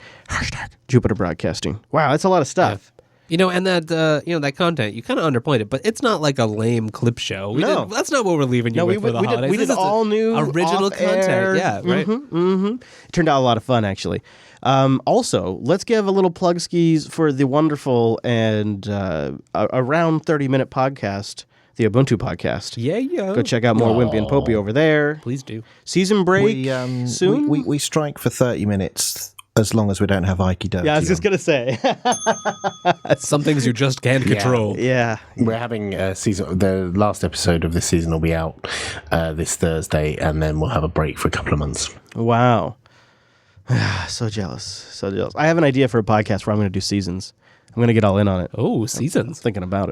#Jupiter Broadcasting. Wow, that's a lot of stuff. Yeah. And that that content, you kind of underplayed it, but it's not like a lame clip show. That's not what we're leaving you with for the holidays. We did all new original content. Yeah, right? It turned out a lot of fun, actually. Also, let's give a little plug skis for the wonderful and around 30-minute podcast, the Ubuntu podcast. Yeah. Go check out more Wimpy and Popey over there. Please do. Season break soon? We strike for 30 minutes as long as we don't have Ikey Dokie. Yeah, I was just going to say. Some things you just can't control. Yeah. We're having the last episode of this season will be out this Thursday, and then we'll have a break for a couple of months. Wow. So jealous. I have an idea for a podcast where I'm going to do seasons. I'm going to get all in on it. Oh, seasons. I'm thinking about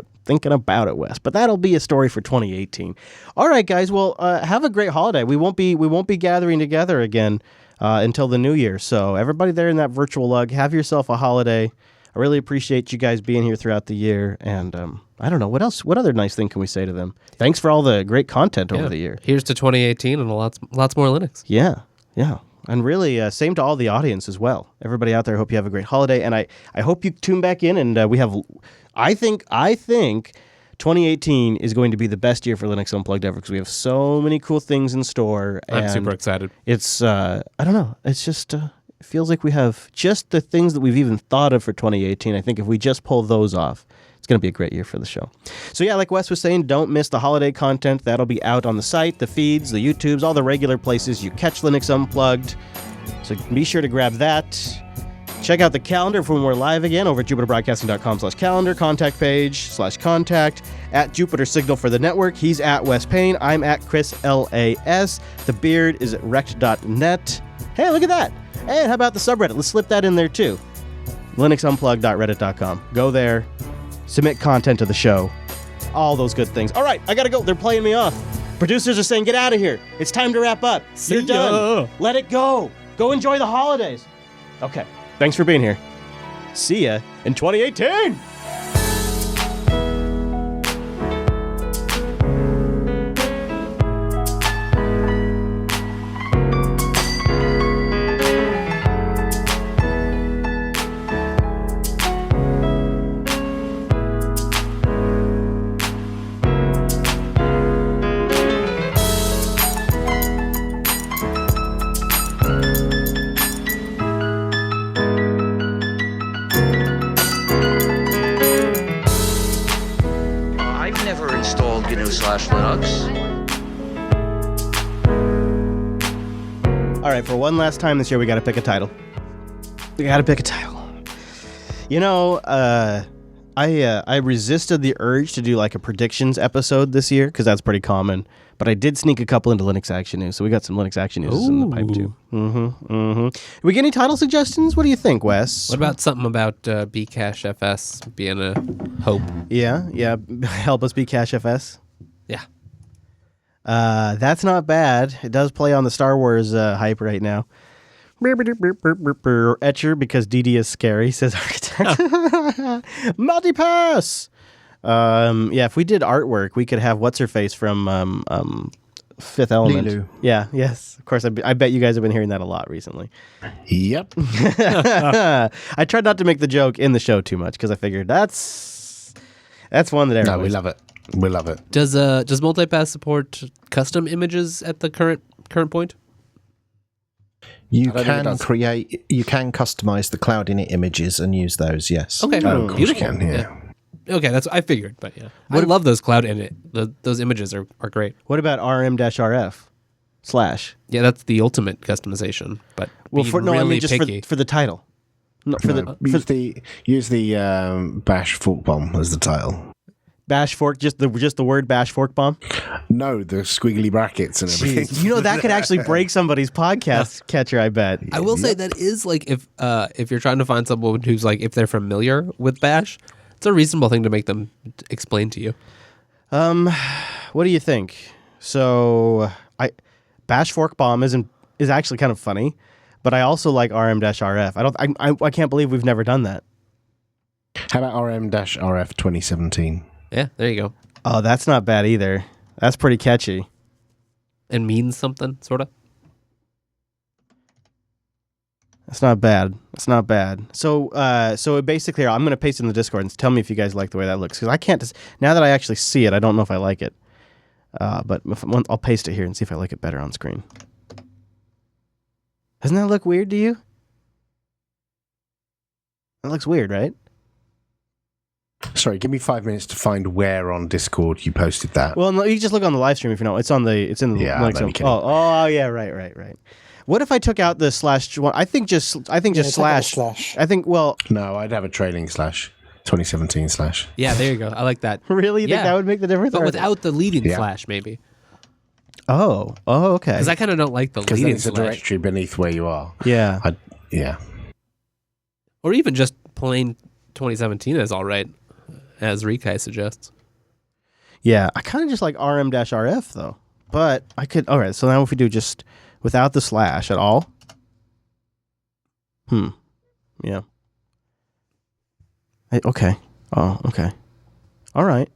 it, Wes. But that'll be a story for 2018. All right, guys. Well, have a great holiday. We won't be gathering together again until the new year. So everybody there in that virtual lug, have yourself a holiday. I really appreciate you guys being here throughout the year. And I don't know, what else? What other nice thing can we say to them? Thanks for all the great content over the year. Here's to 2018 and lots more Linux. Yeah. And really, same to all the audience as well. Everybody out there, I hope you have a great holiday. And I hope you tune back in. And we have, I think 2018 is going to be the best year for Linux Unplugged ever because we have so many cool things in store. I'm super excited. It's, I don't know, it's just, it feels like we have just the things that we've even thought of for 2018. I think if we just pull those off, it's going to be a great year for the show. So yeah, like Wes was saying, don't miss the holiday content. That'll be out on the site, the feeds, the YouTubes, all the regular places you catch Linux Unplugged. So be sure to grab that. Check out the calendar for when we're live again over at jupiterbroadcasting.com/calendar, contact page /contact, at Jupiter Signal for the network. He's at Wes Payne. I'm at Chris LAS. The beard is at rect.net. Hey, look at that. Hey, how about the subreddit? Let's slip that in there too. linuxunplugged.reddit.com. Go there. Submit content to the show. All those good things. All right, I gotta go. They're playing me off. Producers are saying, get out of here. It's time to wrap up. You're done. Let it go. Go enjoy the holidays. Okay, thanks for being here. See ya in 2018. Gentoo/Linux. All right, for one last time this year, we got to pick a title. You know, I resisted the urge to do like a predictions episode this year because that's pretty common. But I did sneak a couple into Linux Action News, so we got some Linux Action News in the pipe too. We get any title suggestions? What do you think, Wes? What about something about bcachefs being a hope? Yeah. Help us bcachefs. Yeah. That's not bad. It does play on the Star Wars hype right now. Etcher because DD is scary, says Architect. Multipass. Yeah, if we did artwork, we could have what's her face from Fifth Element. Lilu. Yeah, yes, of course. I bet you guys have been hearing that a lot recently. Yep. I tried not to make the joke in the show too much because I figured that's one that everyone. No, we love it. We love it. Does Multipass support custom images at the current point? You I don't think it can you can customize the cloud init images and use those. Yes. Okay, Oh, of course you beautiful. can, yeah. Okay, that's I figured, but yeah, I love those cloud init. Those images are great. What about RM-RF / Yeah, that's the ultimate customization. But Well, be I really mean just picky. for the title. No, for No, the use the bash fork bomb as the title. bash fork, just the word bash fork bomb. No, the squiggly brackets and everything. Jeez, you know that could actually break somebody's podcast catcher. I bet. I will say that is like if you're trying to find someone who's like if they're familiar with Bash, it's a reasonable thing to make them explain to you. What do you think? So bash fork bomb is actually kind of funny, but I also like RM-RF. I can't believe we've never done that. How about RM-RF 2017? Yeah, there you go. Oh, that's not bad either. That's pretty catchy. And means something, sort of. That's not bad. That's not bad. So basically, I'm going to paste it in the Discord and tell me if you guys like the way that looks. Because I can't now that I actually see it, I don't know if I like it. But I'll paste it here and see if I like it better on screen. Doesn't that look weird to you? That looks weird, right? Sorry, give me 5 minutes to find where on Discord you posted that. Well, no, you can just look on the live stream if you know. It's in the Yeah, link. that'd be kidding. Oh, yeah, right. What if I took out the /1? I think just slash. I think No, I'd have a trailing / 2017 / Yeah, there you go. I like that. Really? You think that would make the difference? But without the leading Yeah. slash, maybe. Oh, okay. Because I kind of don't like the because then leading it's a slash. directory beneath where you are. Yeah. Yeah. Or even just plain 2017 is all right, as Rikai suggests. Yeah, I kind of just like RM-RF though. But I could. All right, so now if we do just without the slash at all. Yeah. Okay. Oh, okay. All right.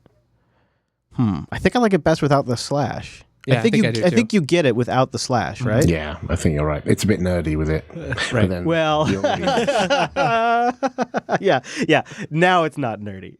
I think I like it best without the slash. Yeah, I think I do too. I think you get it without the slash, right? Yeah, I think you're right. It's a bit nerdy with it. Right. But then Well, the audience- yeah. Now it's not nerdy.